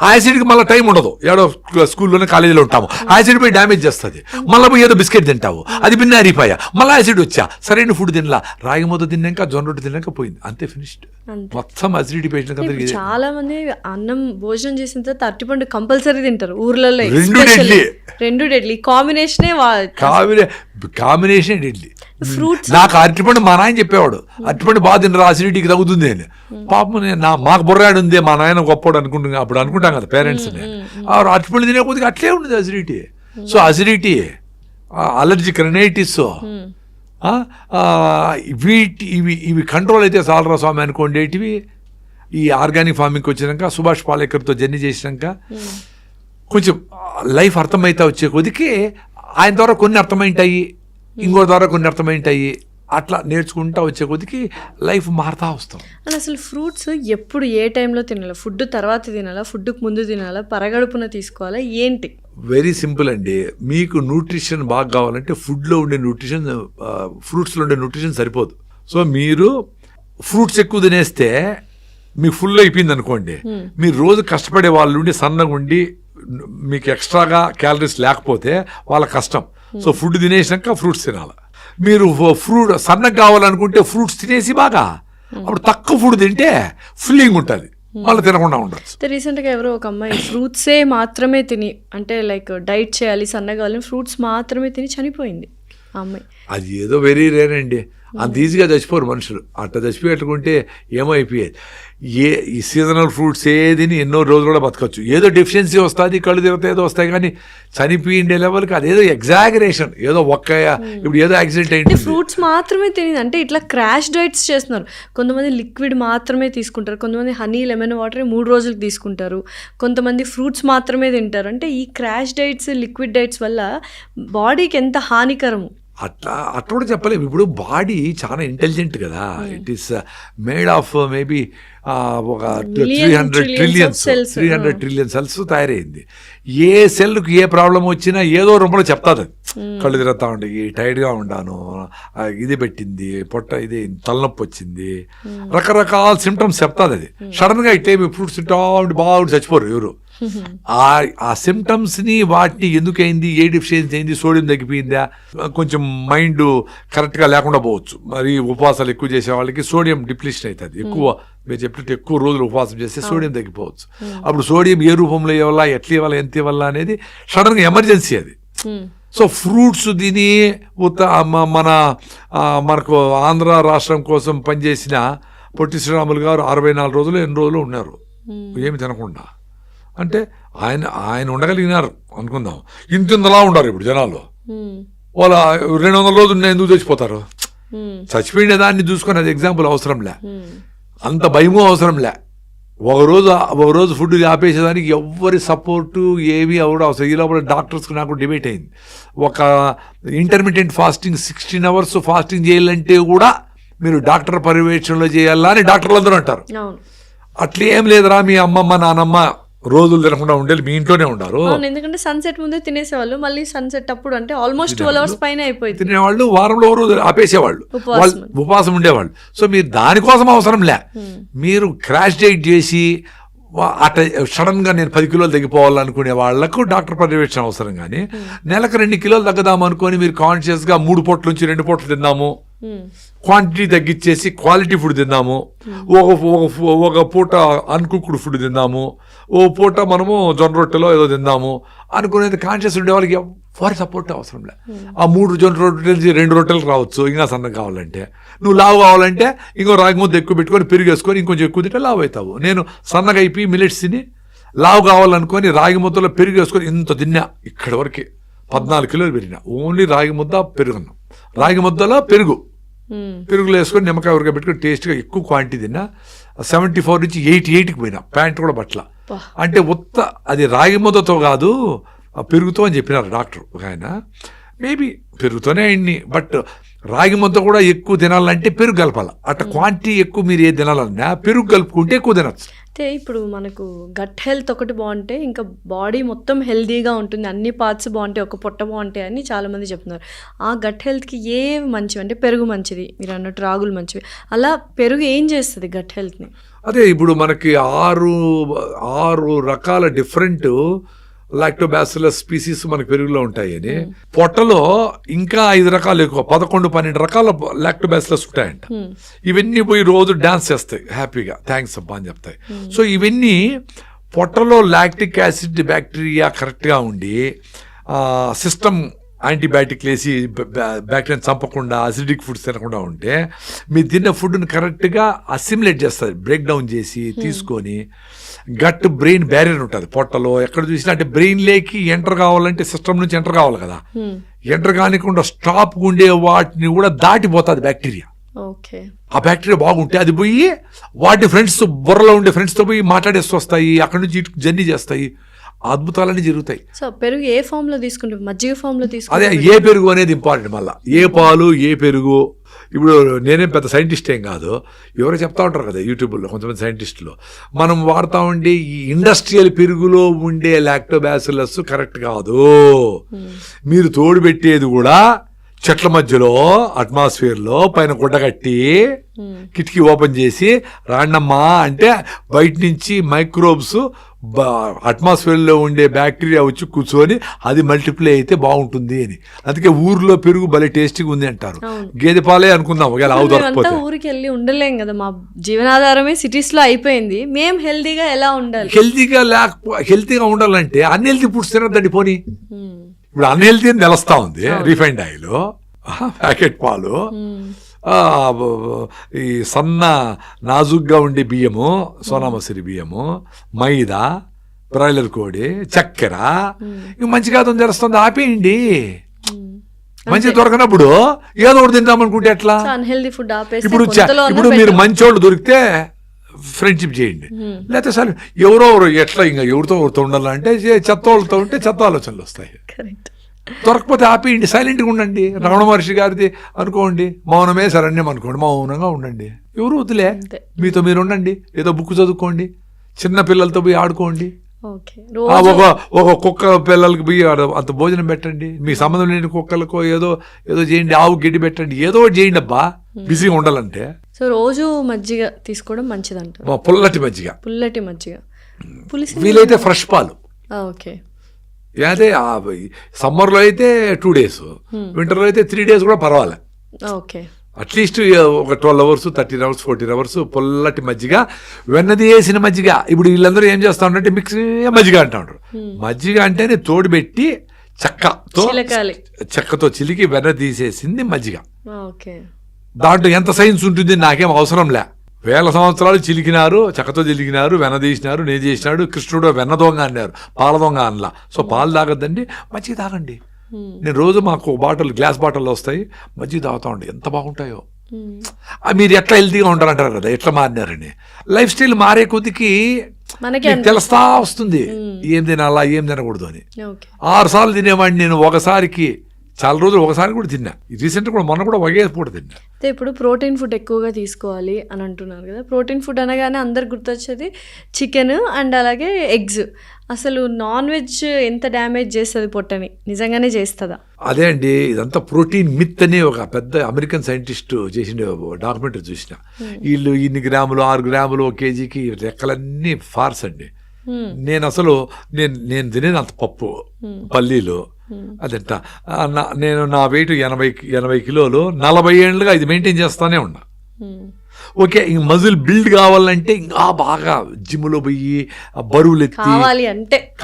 ఆ యాసిడ్కి మళ్ళీ టైం ఉండదు, ఏడో స్కూల్లోనే కాలేజీలో ఉంటాము, యాసిడ్ పోయి డ్యామేజ్ చేస్తుంది. మళ్ళీ పోయి ఏదో బిస్కెట్ తింటావు, అది భిన్న అరిగిపోయా, మళ్ళీ యాసిడ్ వచ్చా, సరైన ఫుడ్ తినలా, రాగి ముద్ద తిన్నాక జొన్న రొట్టె తిన్నాక పోయింది, అంతే ఫినిష్డ్. మొత్తం అసిడిటీ పేషెంట్. చాలా మంది అన్నం భోజనం చేసిన తర్వాత అరటిపండు కంపల్సరీ తింటారు ఊర్లలో, రెండు డెడ్లీ కాంబినేషన్ డెడ్లీ. ఫ్రూట్స్ నాకు అరటిపండు మా నాయన చెప్పేవాడు, అరటిపండు బాగా తినరా అసిడిటీకి తగ్గుతుంది అని. పాపం మాకు బుర్రాడు ఉంది, మా నాయన గొప్పవాడు అనుకుంటున్నా, అప్పుడు అనుకుంటాం కదా పేరెంట్స్ ని, అరటిపండు తినే కొద్దిగా అట్లే ఉండదు acidity. So acidity, allergic rhinitis, ఇవి కంట్రోల్ అయితే చాలరా స్వామి అనుకోండేటివి. ఈ ఆర్గానిక్ ఫార్మింగ్కి వచ్చినాక, సుభాష్ పాలేకర్తో జర్నీ చేసినాక కొంచెం లైఫ్ అర్థమైతే వచ్చే కొద్దికి ఆయన ద్వారా కొన్ని అర్థమైంటాయి, ఇంకో ద్వారా కొన్ని అర్థమైంటాయి, అట్లా నేర్చుకుంటా వచ్చే కొద్దికి లైఫ్ మారుతా వస్తాం. అని అసలు ఫ్రూట్స్ ఎప్పుడు ఏ టైంలో తినాలా, ఫుడ్ తర్వాత తినాలా, ఫుడ్కి ముందు తినాలా, పరగడుపున తీసుకోవాలా, ఏంటి? వెరీ సింపుల్ అండి. మీకు న్యూట్రిషన్ బాగా కావాలంటే ఫుడ్లో ఉండే న్యూట్రిషన్, ఫ్రూట్స్లో ఉండే న్యూట్రిషన్ సరిపోదు. సో మీరు ఫ్రూట్స్ ఎక్కువ తినేస్తే మీకు ఫుల్ అయిపోయింది అనుకోండి, మీరు రోజు కష్టపడే వాళ్ళు ఉండి సన్నగా ఉండి మీకు ఎక్స్ట్రాగా క్యాలరీస్ లేకపోతే వాళ్ళ కష్టం. సో ఫుడ్ తినేసినాక ఫ్రూట్స్ తినాలి. మీరు ఫ్రూట్ సన్నగా కావాలనుకుంటే ఫ్రూట్స్ తినేసి బాగా, అప్పుడు తక్కువ ఫుడ్ తింటే ఫిల్లింగ్ ఉంటుంది, మళ్ళీ తినకుండా ఉండొచ్చు. రీసెంట్గా ఎవరో ఒక అమ్మాయి ఫ్రూట్సే మాత్రమే తిని, అంటే లైక్ డైట్ చేయాలి సన్నగా కావాలని ఫ్రూట్స్ మాత్రమే తిని చనిపోయింది ఆ అమ్మాయి. అది ఏదో వెరీ రేర్ అండి, అంత ఈజీగా చచ్చిపోరు మనుషులు. అట్లా చచ్చిపోయేట్టుకుంటే ఏమైపోయేది. ఈ సీజనల్ ఫ్రూట్స్ ఏదిని ఎన్నో రోజులు కూడా బతకచ్చు. ఏదో డెఫిషియన్సీ వస్తుంది, కళ్ళు తిరిగితే ఏదో వస్తాయి, కానీ చనిపోయిండే లెవెల్కి అదేదో ఎగ్జాగరేషన్, ఏదో ఇప్పుడు ఏదో యాక్సిడెంట్ అయింది. ఫ్రూట్స్ మాత్రమే తిని అంటే ఇట్లా క్రాష్ డైట్స్ చేస్తున్నారు. కొంతమంది లిక్విడ్ మాత్రమే తీసుకుంటారు, కొంతమంది హనీ లెమన్ వాటర్ 3 రోజులకు తీసుకుంటారు, కొంతమంది ఫ్రూట్స్ మాత్రమే తింటారు. అంటే ఈ క్రాష్ డైట్స్, లిక్విడ్ డైట్స్ వల్ల బాడీకి ఎంత హానికరము. అట్లా కూడా చెప్పలేము. ఇప్పుడు బాడీ చాలా ఇంటెలిజెంట్ కదా, it is made of maybe ఒక 300 ట్రిలియన్ సెల్స్ తయారైంది. ఏ సెల్కి ఏ ప్రాబ్లం వచ్చినా ఏదో రూపంలో చెప్తాది. కళ్ళు తిరుగుతూ ఉంటాయి, టైర్డ్గా ఉండాను, ఇది పెట్టింది పొట్ట, ఇది తలనొప్పి వచ్చింది, రకరకాల సిమ్టమ్స్ చెప్తాది. అది సడన్గా ఇట్టే ఫ్రూట్స్ తింటా ఉండి బాగా చచ్చిపోరు ఎవరు. ఆ సిమ్టమ్స్ని వాటిని ఎందుకైంది, ఏ డిఫిషియన్సీ అయింది, సోడియం తగ్గిపోయిందా, కొంచెం మైండ్ కరెక్ట్గా లేకుండా పోవచ్చు. మరి ఉపవాసాలు ఎక్కువ చేసే వాళ్ళకి సోడియం డిప్లీషన్ అవుతుంది. ఎక్కువ మీరు చెప్పినట్టు ఎక్కువ రోజులు ఉపవాసం చేస్తే సోడియం తగ్గిపోవచ్చు. అప్పుడు సోడియం ఏ రూపంలో ఇవ్వాలా, ఎట్లా ఇవ్వాలా, ఎంత ఇవ్వాలా అనేది సడన్గా ఎమర్జెన్సీ అది. సో ఫ్రూట్స్ తిని మనకు ఆంధ్ర రాష్ట్రం కోసం పనిచేసిన పొట్టి శ్రీరాములు గారు 64 రోజులు ఎన్ని రోజులు ఉన్నారు ఏమి తినకుండా. అంటే ఆయన ఉండగలిగినారు అనుకుందాం. ఇంతలా ఉండారు ఇప్పుడు జనాలు. వాళ్ళ 200 రోజులు ఎందుకు చచ్చిపోతారు? చచ్చిపోయిన దాన్ని చూసుకొని అది ఎగ్జాంపుల్ అవసరంలే, అంత భయమూ అవసరంలే. ఒకరోజు ఫుడ్ ఆపేసేదానికి ఎవరి సపోర్టు ఏవి అవడం అవసరం. ఈ లోపల డాక్టర్స్కి నాకు డిబేట్ అయింది. ఒక ఇంటర్మీడియట్ ఫాస్టింగ్ 16 hours ఫాస్టింగ్ చేయాలంటే కూడా మీరు డాక్టర్ పర్యవేక్షణలో చేయాలా అని డాక్టర్లు అందరూ అంటారు. అట్లా ఏం లేదురా, మీ అమ్మమ్మ నానమ్మ రోజులు తినకుండా ఉండేది మీ ఇంట్లోనే ఉండారు. ఎందుకంటే సన్సెట్ ముందే తినేసేవాళ్ళు, మళ్ళీ సన్సెట్ అప్పుడు అంటే ఆల్మోస్ట్ 12 hours పైన అయిపోయింది. తినేవాళ్ళు, వారంలో రోజు ఆపేసేవాళ్ళు, ఉపవాసం ఉండేవాళ్ళు. సో మీరు దానికోసం అవసరం లే. మీరు క్రాష్ డైట్ చేసి అట్లా సడన్ గా నేను 10 కిలోలు తగ్గిపోవాలనుకునే వాళ్లకు డాక్టర్ పర్యవేక్షణ అవసరం. కానీ నెలకు 2 కిలోలు తగ్గదాం అనుకొని మీరు కాన్షియస్ గా 3 పూట్ల నుంచి 2 పూటలు తిందాము, క్వాంటిటీ తగ్గించేసి క్వాలిటీ ఫుడ్ తిందాము, ఒక పూట అన్కుక్డ్ ఫుడ్ తిందాము, ఓ పూట మనము జొన్న రొట్టెలో ఏదో తిందాము అనుకునేది కాన్షియస్ ఉండే వాళ్ళకి ఎవరి సపోర్ట్ అవసరం లే. ఆ 3 జొన్న రొట్టెలు 2 రొట్టెలు రావచ్చు. ఇంకా సన్నగా కావాలంటే, నువ్వు లావు కావాలంటే ఇంకో రాగి ముద్ద ఎక్కువ పెట్టుకొని పెరుగు వేసుకొని ఇంకొంచెం ఎక్కువ తింటే లావు అవుతావు. నేను సన్నగా అయిపోయి మిల్లెట్స్ తిని లావు కావాలనుకొని రాగి ముద్దలో పెరుగు వేసుకొని ఇంత తిన్నా. ఇక్కడి వరకు 14 కిలోలు పెరిగినా. ఓన్లీ రాగి ముద్ద పెరుగున్నాం. రాగి ముద్దలో పెరుగులో వేసుకొని నిమ్మకాయ ఉరగా పెట్టుకొని టేస్ట్గా ఎక్కువ క్వాంటిటీ తిన్నా. 74 నుంచి 88కి పోయినా. ప్యాంట్ కూడా బట్టల. అంటే అది రాగి ముద్దతో కాదు, పెరుగుతో అని చెప్పినారు డాక్టర్ ఒక ఆయన. మేబీ పెరుగుతోనే అయింది, బట్ రాగి ముద్ద కూడా ఎక్కువ తినాలంటే పెరుగు కలపాల. అట్లా క్వాంటిటీ ఎక్కువ మీరు ఏది తినాలన్నా పెరుగు కలుపుకుంటే ఎక్కువ తినచ్చు. అయితే ఇప్పుడు మనకు గట్ హెల్త్ ఒకటి బాగుంటే ఇంకా బాడీ మొత్తం హెల్దీగా ఉంటుంది, అన్ని పార్ట్స్ బాగుంటాయి, ఒక పొట్ట బాగుంటాయి అని చాలామంది చెప్తున్నారు. ఆ గట్ హెల్త్కి ఏవి మంచివి అంటే పెరుగు మంచిది, మీరు అన్నట్టు రాగులు మంచివి. అలా పెరుగు ఏం చేస్తుంది గట్ హెల్త్ని? అదే ఇప్పుడు మనకి 6 రకాల డిఫరెంట్ లాక్టోబాసిల్లస్ స్పీసీస్ మనకి పెరుగులో ఉంటాయని, పొట్టలో ఇంకా 5 రకాలు ఎక్కువ 11-12 రకాల లాక్టోబాసిల్లస్ ఉంటాయంట. ఇవన్నీ పోయి రోజు డాన్స్ చేస్తాయి హ్యాపీగా, థ్యాంక్స్ అబ్బా అని చెప్తాయి. సో ఇవన్నీ పొట్టలో లాక్టిక్ యాసిడ్ బ్యాక్టీరియా కరెక్ట్గా ఉండి సిస్టమ్ యాంటీబయాటిక్ వేసి బ్యాక్టీరియాని చంపకుండా అసిడిక్ ఫుడ్స్ తినకుండా ఉంటే మీరు తిన్న ఫుడ్ని కరెక్ట్గా అసిమిలేట్ చేస్తుంది, బ్రేక్ డౌన్ చేసి తీసుకొని. గట్ బ్రెయిన్ బ్యారియర్ ఉంటుంది పొట్టలో, ఎక్కడ చూసినా. అంటే బ్రెయిన్ లేకి ఎంటర్ కావాలంటే సిస్టమ్ నుంచి ఎంటర్ కావాలి కదా, ఎంటర్ కానికుండా స్టాప్ ఉండే వాటిని కూడా దాటిపోతుంది బ్యాక్టీరియా. ఆ బ్యాక్టీరియా బాగుంటే అది పోయి వాటి ఫ్రెండ్స్తో, బుర్రలో ఉండే ఫ్రెండ్స్తో పోయి మాట్లాడేస్తూ వస్తాయి, అక్కడి నుంచి జర్నీ చేస్తాయి, అద్భుతాలన్నీ జరుగుతాయి. సో పెరుగు ఏ ఫామ్ లో తీసుకుంటే, మజ్జిగ ఫామ్ లో తీసుకుంటే, అదే ఏ పెరుగు అనేది ఇంపార్టెంట్. మళ్ళీ ఏ పాలు ఏ పెరుగు. ఇప్పుడు నేనేం పెద్ద సైంటిస్ట్ ఏం కాదు, ఎవరో చెప్తా ఉంటారు కదా యూట్యూబ్లో కొంతమంది సైంటిస్టులు. మనం వాడుతూ ఉండే ఈ ఇండస్ట్రియల్ పెరుగులో ఉండే లాక్టోబాసిల్లస్ కరెక్ట్ కాదు. మీరు తోడు పెట్టేది కూడా చెట్ల మధ్యలో అట్మాస్ఫియర్లో పైన గుడ్డ కట్టి కిటికీ ఓపెన్ చేసి రాండమ్మా అంటే బయట నుంచి మైక్రోబ్స్ అట్మాస్ఫియర్లో ఉండే బ్యాక్టీరియా వచ్చి కూర్చొని అది మల్టిప్లై అయితే బాగుంటుంది అని. అందుకే ఊర్లో పెరుగు భలే టేస్టీగా ఉంది అంటారు. గేదె పాలే అనుకుందాం, ఒకవేళ ఆవు దొరకకపోతే. ఊరికి వెళ్ళి ఉండలేం కదా, మా జీవనాధారమే సిటీస్ లో అయిపోయింది. మేము హెల్తీగా ఎలా ఉండాలి? హెల్తీగా ఉండాలంటే అన్హెల్తీ ఫుడ్స్ తినద్దండి. పోనీ ఇప్పుడు అన్హెల్తీ అని తెలుస్తా ఉంది. రిఫైండ్ ఆయిల్, ప్యాకెట్ పాలు, ఈ సన్న నాజుగ్గా ఉండే బియ్యము, సోనామసూరి బియ్యము, మైదా, బ్రాయిలర్ కోడి, చక్కెర, ఇవి మంచి కాదని తెలుస్తుంది. ఆపేయండి. మంచి దొరకనప్పుడు ఏదో ఒకటి తిందామనుకుంటే ఎట్లా? ఇప్పుడు మీరు మంచోళ్ళు దొరికితే ఫ్రెండ్షిప్ చేయండి, లేకపోతే సరే ఎవరో ఎట్లా ఇంకా ఎవరితో ఉండాలంటే చెత్త వాళ్ళతో ఉంటే చెత్త ఆలోచనలు వస్తాయి. దొరకపోతే ఆపేయండి, సైలెంట్గా ఉండండి. రమణ మహర్షి గారిది అనుకోండి, మౌనమే శరణ్యం అనుకోండి, మౌనంగా ఉండండి. ఎవరు వద్దులే, మీతో మీరు ఉండండి. ఏదో బుక్ చదువుకోండి, చిన్న పిల్లలతో పోయి ఆడుకోండి, ఒక కుక్క పిల్లలకి పోయి అంత భోజనం పెట్టండి, మీ సంబంధం లేని కుక్కలకు ఏదో చేయండి, ఆవు గడ్డి పెట్టండి, ఏదో చేయండి అబ్బా, బిజీగా ఉండాలంటే. సో రోజు మజ్జిగ తీసుకోవడం మంచిదంట, పుల్లటి మజ్జిగ. పులిసిన వీలైతే ఫ్రెష్ పాలు. ఓకే. అదే సమ్మర్లో అయితే 2 days, వింటర్లో అయితే 3 days కూడా పర్వాలే. ఓకే. అట్లీస్ట్ ఒక 12 hours, 13 hours, 14 hours పొల్లటి మజ్జిగ, వెన్నది వేసిన మజ్జిగ. ఇప్పుడు వీళ్ళందరూ ఏం చేస్తా ఉంటారంటే మిక్స్ మజ్జిగ అంటా ఉంటారు. మజ్జిగ అంటేనే తోడుపెట్టి చెక్కతో చిలికి వెన్న తీసేసింది మజ్జిగ. ఓకే. దాంట్లో ఎంత సైన్స్ ఉంటుంది నాకేం అవసరం లే. 1000 సంవత్సరాలు చిలికినారు, చెక్కతో చిలికినారు, వెన్న తీసినారు, నేను చేసినాడు. కృష్ణుడు వెన్న దొంగ అన్నారు, పాల దొంగ అనలా. సో పాలు తాగద్దండి, మజ్జిగ తాగండి. నేను రోజు మాకు గ్లాస్ బాటిల్లో వస్తాయి, మజ్జిగ తాగుతా ఉండి ఎంత బాగుంటాయో. మీరు ఎట్లా హెల్తీగా ఉంటారంటారు కదా, ఎట్లా మారినారని. లైఫ్ స్టైల్ మారే కొద్దికి తెలుస్తా వస్తుంది ఏం తినాలా ఏం తినకూడదు అని. 6 సార్లు తినేవాడిని నేను ఒకసారికి, చాలా రోజులు ఒకసారి కూడా తిన్నా. రీసెంట్ కూడా మొన్న కూడా ఒకే పూట తిన్నా. ఇప్పుడు ప్రోటీన్ ఫుడ్ ఎక్కువగా తీసుకోవాలి అని అంటున్నారు కదా. ప్రోటీన్ ఫుడ్ అనగానే అందరు గుర్తొచ్చేది చికెన్ అండ్ అలాగే ఎగ్స్. అసలు నాన్ వెజ్ ఎంత డ్యామేజ్ చేస్తుంది పొట్టని, నిజంగానే చేస్తుందా? అదే అండి, ఇదంతా ప్రోటీన్ మిత్ అని ఒక పెద్ద అమెరికన్ సైంటిస్ట్ చేసిన డాక్యుమెంటరీ చూసిన. వీళ్ళు ఇన్ని గ్రాములు 6 గ్రాములు ఒక కేజీకి లెక్కలన్నీ ఫార్స్ అండి. నేను అసలు నేను తినేది అంత పప్పు పల్లీలు అదంట. నేను నా వెయిట్ 80 కిలోలు, 40 ఏళ్ళుగా ఇది మెయింటైన్ చేస్తానే ఉన్నా. ఓకే, ఇంక మజిల్ బిల్డ్ కావాలంటే ఇంకా బాగా జిమ్లో పోయి బరువులు ఎత్తి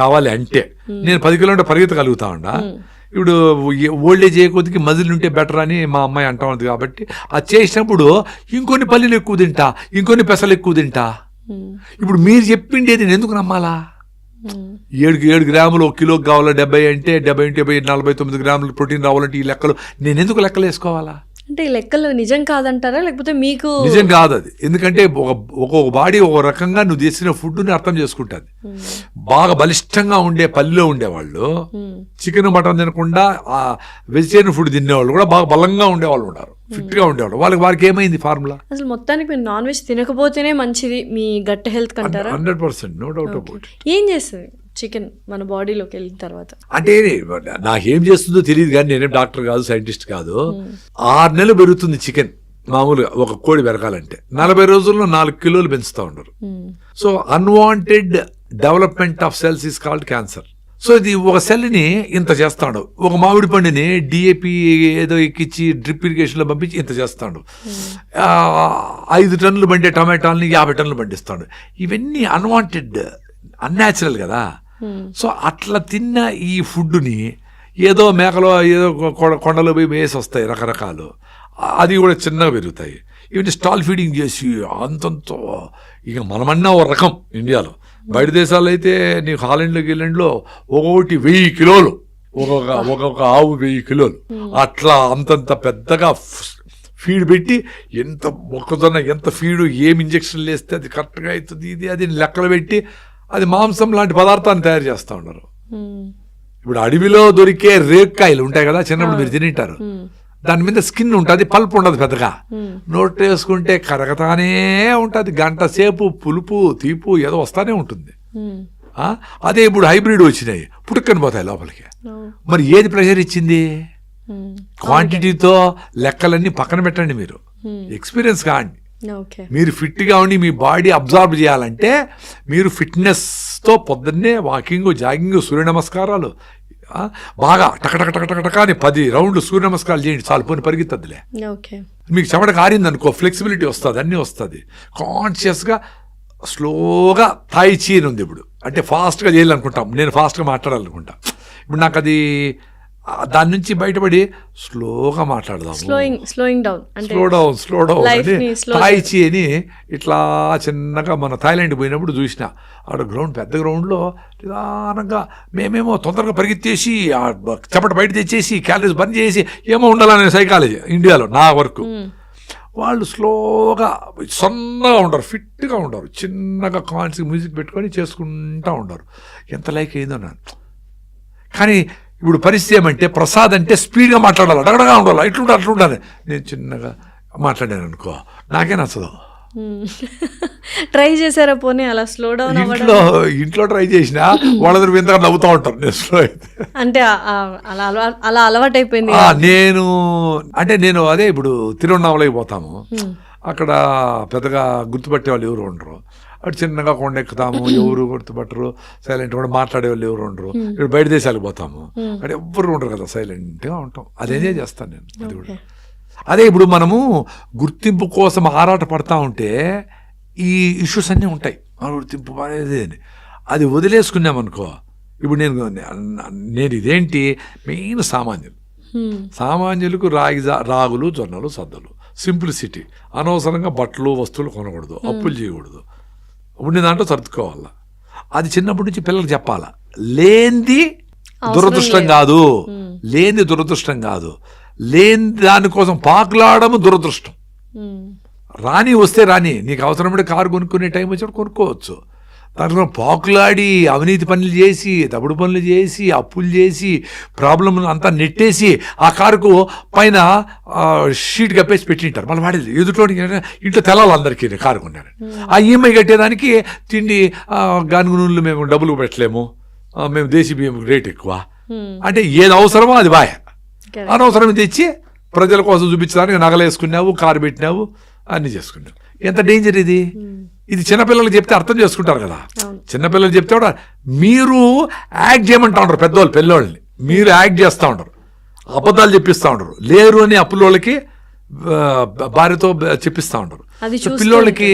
కావాలి అంటే నేను 10 కిలోమీటర్ పరిగెత్తగలుగుతా ఉన్నా. ఇప్పుడు ఓల్డేజ్ ఏ కొద్దికి మజిల్ ఉంటే బెటర్ అని మా అమ్మాయి అంటా ఉంది. కాబట్టి అది చేసినప్పుడు ఇంకొన్ని పల్లీలు ఎక్కువ తింటా, ఇంకొన్ని పెసలు ఎక్కువ తింటా. ఇప్పుడు మీరు చెప్పిండేది నేను ఎందుకు నమ్మాలా? 7 గ్రాములు 1 కిలోకి కావాలా, 70 అంటే 70 49 గ్రాములు ప్రోటీన్ రావాలంటే ఈ లెక్కలు నేను ఎందుకు లెక్కలు వేసుకోవాలా? అంటే ఈ లెక్కలు నిజం కాదంటారా, లేకపోతే మీకు? నిజం కాదు అది. ఎందుకంటే ఒక్కొక్క బాడీ ఒక రకంగా నువ్వు చేసిన ఫుడ్ని అర్థం చేసుకుంటుంది. బాగా బలిష్టంగా ఉండే పల్లెలో ఉండేవాళ్ళు చికెన్ మటన్ తినకుండా వెజిటేరియన్ ఫుడ్ తినేవాళ్ళు కూడా బాగా బలంగా ఉండేవాళ్ళు ఉన్నారు, ఫిట్ గా ఉండేవాళ్ళు. వారికి ఏమైంది ఫార్ములా? అసలు మొత్తానికి మీరు నాన్ వెజ్ తినకపోతేనే మంచిది మీ గట్ హెల్త్ కంటారా? 100%, నో డౌట్ అబౌట్. ఏం చేస్తుంది చికెన్ మన బాడీలోకి వెళ్ళిన తర్వాత? అంటే నాకేం చేస్తుందో తెలియదు కానీ నేనేం డాక్టర్ కాదు, సైంటిస్ట్ కాదు. 6 నెలలు పెరుగుతుంది చికెన్ మామూలుగా ఒక కోడి పెరగాలంటే. 40 రోజుల్లో 4 కిలోలు పెంచుతూ ఉండరు. So unwanted development of cells is called cancer. So ఇది ఒక సెల్ని ఇంత చేస్తాడు. ఒక మామిడి పండుని డిఏపి ఏదో ఎక్కించి డ్రిప్ ఇరిగేషన్లో పంపించి ఇంత చేస్తాడు. 5 టన్నులు పండే టమాటాలని 50 టన్నులు పండిస్తాడు. ఇవన్నీ అన్వాంటెడ్, అన్యాచురల్ కదా. సో అట్లా తిన్న ఈ ఫుడ్ని ఏదో మేకలో ఏదో కొండలో పోయి వేసి వస్తాయి రకరకాలు, అది కూడా చిన్నగా పెరుగుతాయి. ఇవన్నీ స్టాల్ ఫీడింగ్ చేసి అంతంతో ఇక మనమన్నా ఒక రకం ఇండియాలో. బయట దేశాల్లో అయితే నీకు హాలండ్లో ఒకటి 1000 కిలోలు, ఒక్కొక్క ఆవు 1000 కిలోలు అట్లా అంతంత పెద్దగా ఫీడ్ పెట్టి ఎంత మొక్కజొన్న ఎంత ఫీడు ఏం ఇంజక్షన్లు వేస్తే అది కరెక్ట్గా అవుతుంది, ఇది అది లెక్కలు పెట్టి అది మాంసం లాంటి పదార్థాన్ని తయారు చేస్తూ ఉన్నారు. ఇప్పుడు అడవిలో దొరికే రేక్కాయలు ఉంటాయి కదా, చిన్నప్పుడు మీరు తింటారు. దాని మీద స్కిన్ ఉంటుంది, పల్పు ఉండదు పెద్దగా. నోట్ వేసుకుంటే కరగతానే ఉంటుంది, గంట సేపు పులుపు తీపు ఏదో వస్తానే ఉంటుంది. అదే ఇప్పుడు హైబ్రిడ్ వచ్చినాయి, పుట్టుకొని పోతాయి లోపలికి. మరి ఏది ప్రెషర్ ఇచ్చింది? క్వాంటిటీతో లెక్కలన్నీ పక్కన పెట్టండి, మీరు ఎక్స్పీరియన్స్ కాండి. మీరు ఫిట్గా ఉండి మీ బాడీ అబ్జర్వ్ చేయాలంటే మీరు ఫిట్నెస్తో పొద్దున్నే వాకింగ్, జాగింగ్, సూర్య నమస్కారాలు బాగా టకటక అని 10 రౌండ్లు సూర్య నమస్కారాలు చేయండి చాలు, పోని పరిగెత్తద్దులే. మీకు చెమట కారింది అనుకో, ఫ్లెక్సిబిలిటీ వస్తుంది, అన్నీ వస్తుంది. కాన్షియస్గా స్లోగా థాయి చీ అని ఉంది ఇప్పుడు, అంటే ఫాస్ట్గా చేయాలనుకుంటాం. నేను ఫాస్ట్గా మాట్లాడాలనుకుంటా. ఇప్పుడు నాకు అది దాని నుంచి బయటపడి స్లోగా మాట్లాడదాం, స్లో డౌన్ అని థాయి చీ అని ఇట్లా చిన్నగా మన థాయిలాండ్ పోయినప్పుడు చూసిన. ఆడ గ్రౌండ్ పెద్ద గ్రౌండ్లో నిదానంగా మేమేమో తొందరగా పరిగెత్తేసి చెమట బయట తెచ్చేసి క్యాలరీస్ బర్న్ చేసి ఏమో ఉండాలనే సైకాలజీ ఇండియాలో నా వరకు. వాళ్ళు స్లోగా సన్నగా ఉండరు, ఫిట్గా ఉండరు, చిన్నగా కాన్స్కి మ్యూజిక్ పెట్టుకొని చేసుకుంటూ ఉండరు. ఎంత లైక్ అయిందో నాకు. కానీ ఇప్పుడు పరిస్థితి ఏమంటే ప్రసాద్ అంటే స్పీడ్గా మాట్లాడాలి, అడగడగా ఉండాలి, అట్లుండాలి. నేను చిన్నగా మాట్లాడాను అనుకో, నాకే నచ్చదు. ట్రై చేశారా పోనీ అలా స్లో డౌన్? ఇంట్లో ట్రై చేసినా వాళ్ళందరూ వింతగా నవ్వుతూ ఉంటారు నేను స్లో అయితే. అంటే అలా అలవాటు అయిపోయింది. నేను అదే ఇప్పుడు తిరువన్నామలకి పోతాము, అక్కడ పెద్దగా గుర్తుపట్టే వాళ్ళు ఎవరు ఉండరు. అటు చిన్నగా కొండ ఎక్కుతాము, ఎవరు గుర్తుపట్టరు, సైలెంట్ కూడా మాట్లాడే వాళ్ళు ఎవరు ఉండరు. ఇప్పుడు బయట దేశాలకు పోతాము, అక్కడ ఎవ్వరు ఉండరు కదా, సైలెంట్గా ఉంటాం. అది ఎంజాయ్ చేస్తాను నేను. అది కూడా అదే ఇప్పుడు మనము గుర్తింపు కోసం ఆరాట పడతా ఉంటే ఈ ఇష్యూస్ అన్నీ ఉంటాయి. గుర్తింపు అనేది అది వదిలేసుకున్నామనుకో, ఇప్పుడు నేను ఇదేంటి మెయిన్ సామాన్యులకు రాగులు, జొన్నలు, సద్దలు, సింప్లిసిటీ, అనవసరంగా బట్టలు వస్తువులు కొనకూడదు, అప్పులు చేయకూడదు, ఉండే దాంట్లో సర్దుకోవాలా. అది చిన్నప్పటి నుంచి పిల్లలకు చెప్పాలా. లేనిది దురదృష్టం కాదు, లేని దానికోసం పాకులాడము దురదృష్టం. రాని వస్తే రాని, నీకు అవసరమైన కారు కొనుక్కునే టైం వచ్చినప్పుడు కొనుక్కోవచ్చు. దాంట్లో పాకులాడి అవినీతి పనులు చేసి, తప్పుడు పనులు చేసి, అప్పులు చేసి, ప్రాబ్లం అంతా నెట్టేసి ఆ కారుకు పైన షీట్ కప్పేసి పెట్టింటారు. మళ్ళీ వాడేది ఎదుట్లో ఇంట్లో తెలాలి అందరికీ కారు కొన్నారు. ఆ ఈఎంఐ కట్టేదానికి తిండి గానుగు నూనెలు మేము డబ్బులు పెట్టలేము, మేము దేశీ బియ్యం రేట్ ఎక్కువ అంటే ఏది అవసరమో అది బాయ్. అనవసరం తెచ్చి ప్రజల కోసం చూపించడానికి నగలేసుకున్నావు, కారు పెట్టినావు, అన్నీ చేసుకున్నావు. ఎంత డేంజర్ ఇది. ఇది చిన్నపిల్లలు చెప్తే అర్థం చేసుకుంటారు కదా. చిన్నపిల్లలు చెప్తే కూడా మీరు యాక్ట్ చేయమంటా ఉంటారు పెద్దవాళ్ళు పిల్లోళ్ళని, మీరు యాక్ట్ చేస్తూ ఉంటారు, అబద్ధాలు చెప్పిస్తూ ఉంటారు. లేరు అని అప్పులోళ్ళకి భార్యతో చెప్పిస్తూ ఉంటారు. పిల్లోళ్ళకి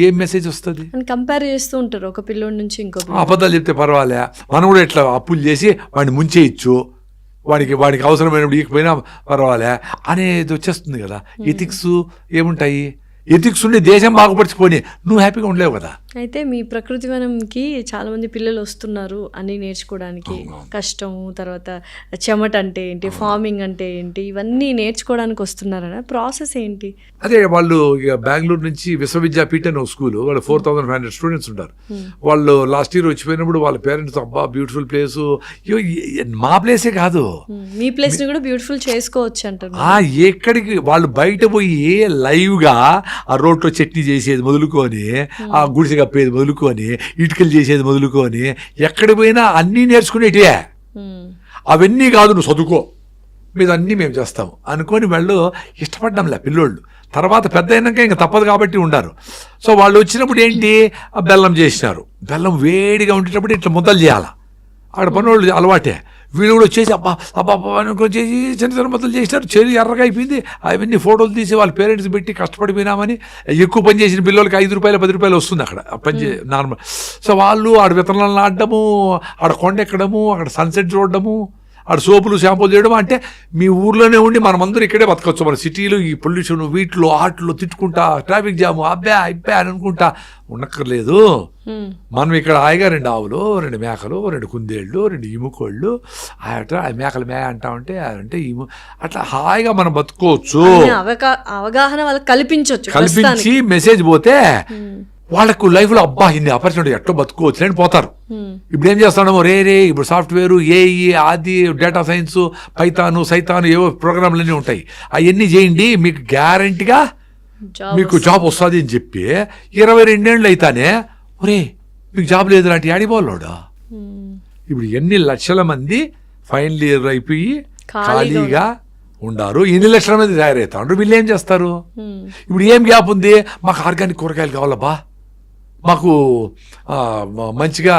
ఏం మెసేజ్ వస్తుంది? కంపేర్ చేస్తూ ఉంటారు ఒక పిల్లోడి నుంచి ఇంకో. అబద్ధాలు చెప్తే పర్వాలే, మనం కూడా ఇట్లా అప్పులు చేసి వాడిని ముంచేయచ్చు, వాడికి అవసరమైనప్పుడు ఇకపోయినా పర్వాలే అనేది వచ్చేస్తుంది కదా. ఎథిక్స్ ఏముంటాయి? ఎథిక్స్ ఉండి దేశం బాగుపరిచిపోయి నువ్వు హ్యాపీగా ఉండలేవు కదా. అయితే మీ ప్రకృతి వనంకి చాలా మంది పిల్లలు వస్తున్నారు అన్ని నేర్చుకోవడానికి. కష్టము, తర్వాత చెమట అంటే ఏంటి, ఫార్మింగ్ అంటే ఏంటి, ఇవన్నీ నేర్చుకోవడానికి వస్తున్నారన్న ప్రాసెస్ ఏంటి? అదే వాళ్ళు ఇక బెంగళూరు నుంచి విశ్వవిద్యాపీఠ అని ఒక స్కూల్, వాళ్ళు 4,500 స్టూడెంట్స్ ఉంటారు. వాళ్ళు లాస్ట్ ఇయర్ వచ్చిపోయినప్పుడు వాళ్ళ పేరెంట్స్ అబ్బా బ్యూటిఫుల్ ప్లేస్, మా ప్లేసే కాదు మీ ప్లేస్ ని కూడా బ్యూటిఫుల్ చేసుకోవచ్చు అంటారు. ఎక్కడికి వాళ్ళు బయట పోయి లైవ్గా ఆ రోడ్లో చట్నీ చేసేది మొదలుకొని, ఆ గుడిసె కప్పేది మొదలుకొని, ఇటుకలు చేసేది మొదలుకొని, ఎక్కడికి పోయినా అన్నీ నేర్చుకునేటివే. అవన్నీ కాదు నువ్వు చదువుకో, మీద అన్నీ మేము చేస్తాము అనుకొని వాళ్ళు ఇష్టపడ్డంలే పిల్లోళ్ళు. తర్వాత పెద్ద అయినాక ఇంకా తప్పదు కాబట్టి ఉండారు. సో వాళ్ళు వచ్చినప్పుడు ఏంటి, బెల్లం చేసినారు. బెల్లం వేడిగా ఉండేటప్పుడు ఇట్లా ముద్దలు చేయాలి. అక్కడ పనులు అలవాటే. వీళ్ళు కూడా వచ్చేసి అబ్బా చేసి చిన్న చిన్న మొత్తం చేసినారు. చెల్లి ఎర్రగా అయిపోయింది. అవన్నీ ఫోటోలు తీసి వాళ్ళ పేరెంట్స్ పెట్టి కష్టపడిపోయినామని. ఎక్కువ పని చేసిన పిల్లలకి 5 రూపాయలు 10 రూపాయలు వస్తుంది అక్కడ పని నార్మల్. సో వాళ్ళు ఆడ విత్తనాలను ఆడడము, ఆడ కొండ ఎక్కడము, అక్కడ సన్సెట్ చూడడము, ఆడ సోపులు షాంపూలు చేయడం. అంటే మీ ఊర్లోనే ఉండి మనమందరూ ఇక్కడే బతకచ్చు. మన సిటీలో ఈ పొల్యూషన్ వీటిలో ఆటలు తిట్టుకుంటా, ట్రాఫిక్ జాము, అబ్బా అని అనుకుంటా ఉండక్కర్లేదు. మనం ఇక్కడ హాయిగా 2 ఆవులు, 2 మేకలు, 2 కుందేళ్ళు, 2 ఇముకోళ్ళు, మేకలు మే అంటా ఉంటే అంటే అట్లా హాయిగా మనం బతుకోవచ్చు. అవగాహన వాళ్ళకి కల్పించి మెసేజ్ పోతే వాళ్ళకు లైఫ్లో అబ్బా ఇన్ని ఆపర్చునిటీ ఎట్లా బతుకోవచ్చు అని పోతారు. ఇప్పుడు ఏం చేస్తాము, రే ఇప్పుడు సాఫ్ట్వేర్, ఏఈ, ఆది, డేటా సైన్స్, పైథాను, సైతాను ఏవో ప్రోగ్రాంలు అన్నీ ఉంటాయి. అవన్నీ చేయండి మీకు గ్యారంటీగా మీకు జాబ్ వస్తుంది అని చెప్పి 22 ఏళ్ళు అయితానే ఒరే మీకు జాబ్ లేదు లాంటి ఆడిపోవాలోడా. ఇప్పుడు ఎన్ని లక్షల మంది ఫైనల్ ఇయర్ అయిపోయి ఖాళీగా ఉండారు, ఎన్ని లక్షల మంది తయారవుతా ఉంటారు. వీళ్ళు ఏం చేస్తారు? ఇప్పుడు ఏం గ్యాప్ ఉంది? మాకు ఆర్గానిక్ కూరగాయలు కావాలబ్బా, మాకు మంచిగా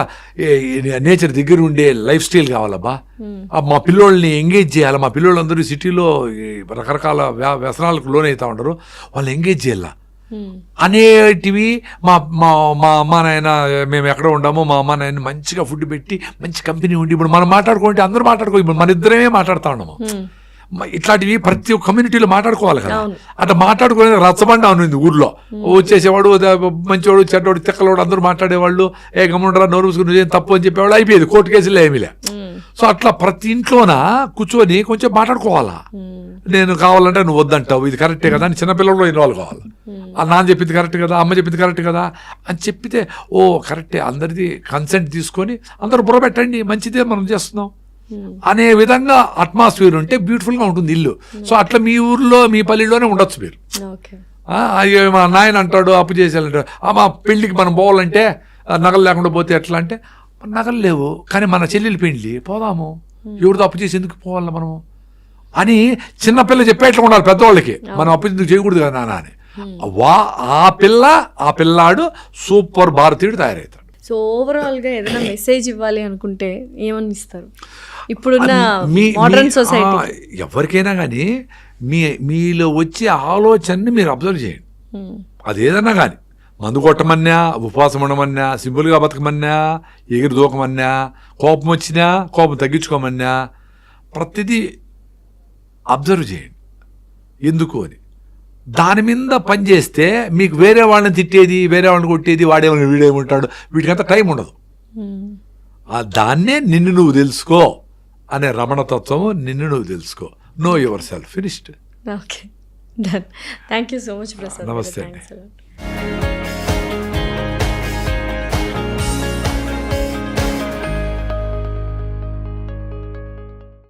నేచర్ దగ్గర ఉండే లైఫ్ స్టైల్ కావాలబ్బా, మా పిల్లోళ్ళని ఎంగేజ్ చేయాలి, మా పిల్లోళ్ళందరూ సిటీలో రకరకాల వ్యసనాలకు లోనవుతా ఉంటారు, వాళ్ళని ఎంగేజ్ చేయాల అనేటివి. మా మా మా అమ్మ నాయన మేము ఎక్కడ ఉండమో మా అమ్మ నాయన మంచిగా ఫుడ్ పెట్టి మంచి కంపెనీ ఉండి, ఇప్పుడు మనం మాట్లాడుకుంటే అందరూ మాట్లాడుకో, ఇప్పుడు మన ఇద్దరమే మాట్లాడుతూ ఉన్నాము. ఇట్లాంటివి ప్రతి ఒక్క కమ్యూనిటీలో మాట్లాడుకోవాలి కదా. అట్లా మాట్లాడుకునే రచ్చబండ ఉంది ఊర్లో. వచ్చేసేవాడు మంచివాడు, చెడ్డవాడు, తిక్కలవాడు అందరూ మాట్లాడేవాళ్ళు. గమ్ముండరా నోరు మూసుకుని నువ్వేం తప్పు అని చెప్పేవాళ్ళు. అయిపోయేది, కోర్టు కేసులు ఏమీలే. సో అట్లా ప్రతి ఇంట్లోన కూర్చొని కొంచెం మాట్లాడుకోవాలా. నేను కావాలంటే నువ్వు వద్దంటావు, ఇది కరెక్టే కదా అని చిన్నపిల్లల్లో ఇన్వాల్వ్ కావాలి. నాన్న చెప్పింది కరెక్ట్ కదా, అమ్మ చెప్పింది కరెక్ట్ కదా అని చెప్పితే ఓ కరెక్టే, అందరిది కన్సెంట్ తీసుకొని అందరూ బుర్రపెట్టండి మంచిదే మనం చేస్తున్నాం అనే విధంగా అట్మాస్ఫియర్ ఉంటే బ్యూటిఫుల్గా ఉంటుంది ఇల్లు. సో అట్లా మీ ఊర్లో మీ పల్లెల్లోనే ఉండొచ్చు మీరు. అయ్యో మా నాయన అంటాడు అప్పు చేసేయాలంటాడు, మా పెళ్ళికి మనం పోవాలంటే నగలు లేకుండా పోతే ఎట్లా అంటే, నగలు లేవు కానీ మన చెల్లెలు పెళ్ళి పోదాము, ఎవరితో అప్పు చేసి ఎందుకు పోవాలి మనము అని చిన్నపిల్ల చెప్పేట్లా ఉండాలి పెద్దవాళ్ళకి. మనం అప్పు ఎందుకు చేయకూడదు కదా నాన్న అని. ఆ పిల్లాడు సూపర్ భారతీయుడు తయారవుతాడు. సో ఓవరాల్గా ఏదైనా మెసేజ్ ఇవ్వాలి అనుకుంటే ఏమని ఇస్తారు ఇప్పుడున్న మోడర్న్ సొసైటీ? ఎవరికైనా కానీ మీలో వచ్చే ఆలోచనని మీరు అబ్జర్వ్ చేయండి. అదేదన్నా కానీ మందు కొట్టమన్నా, ఉపవాసం ఉండమన్నా, సింపుల్గా బతకమన్నా, ఎగిరి దూకమన్నా, కోపం వచ్చినా కోపం తగ్గించుకోమన్నా, ప్రతిదీ అబ్జర్వ్ చేయండి ఎందుకు అని. దాని మీద పని చేస్తే మీకు వేరే వాళ్ళని తిట్టేది, వేరే వాళ్ళని కొట్టేది, వాడేమని వీడేమంటాడు, వీటికంతా టైం ఉండదు. దాన్నే నిన్ను నువ్వు తెలుసుకో అనే రమణతత్వము, నిన్ను నువ్వు తెలుసుకో. Know yourself. Finished. Okay, done. Thank you so much Prasad. నమస్తే అండి.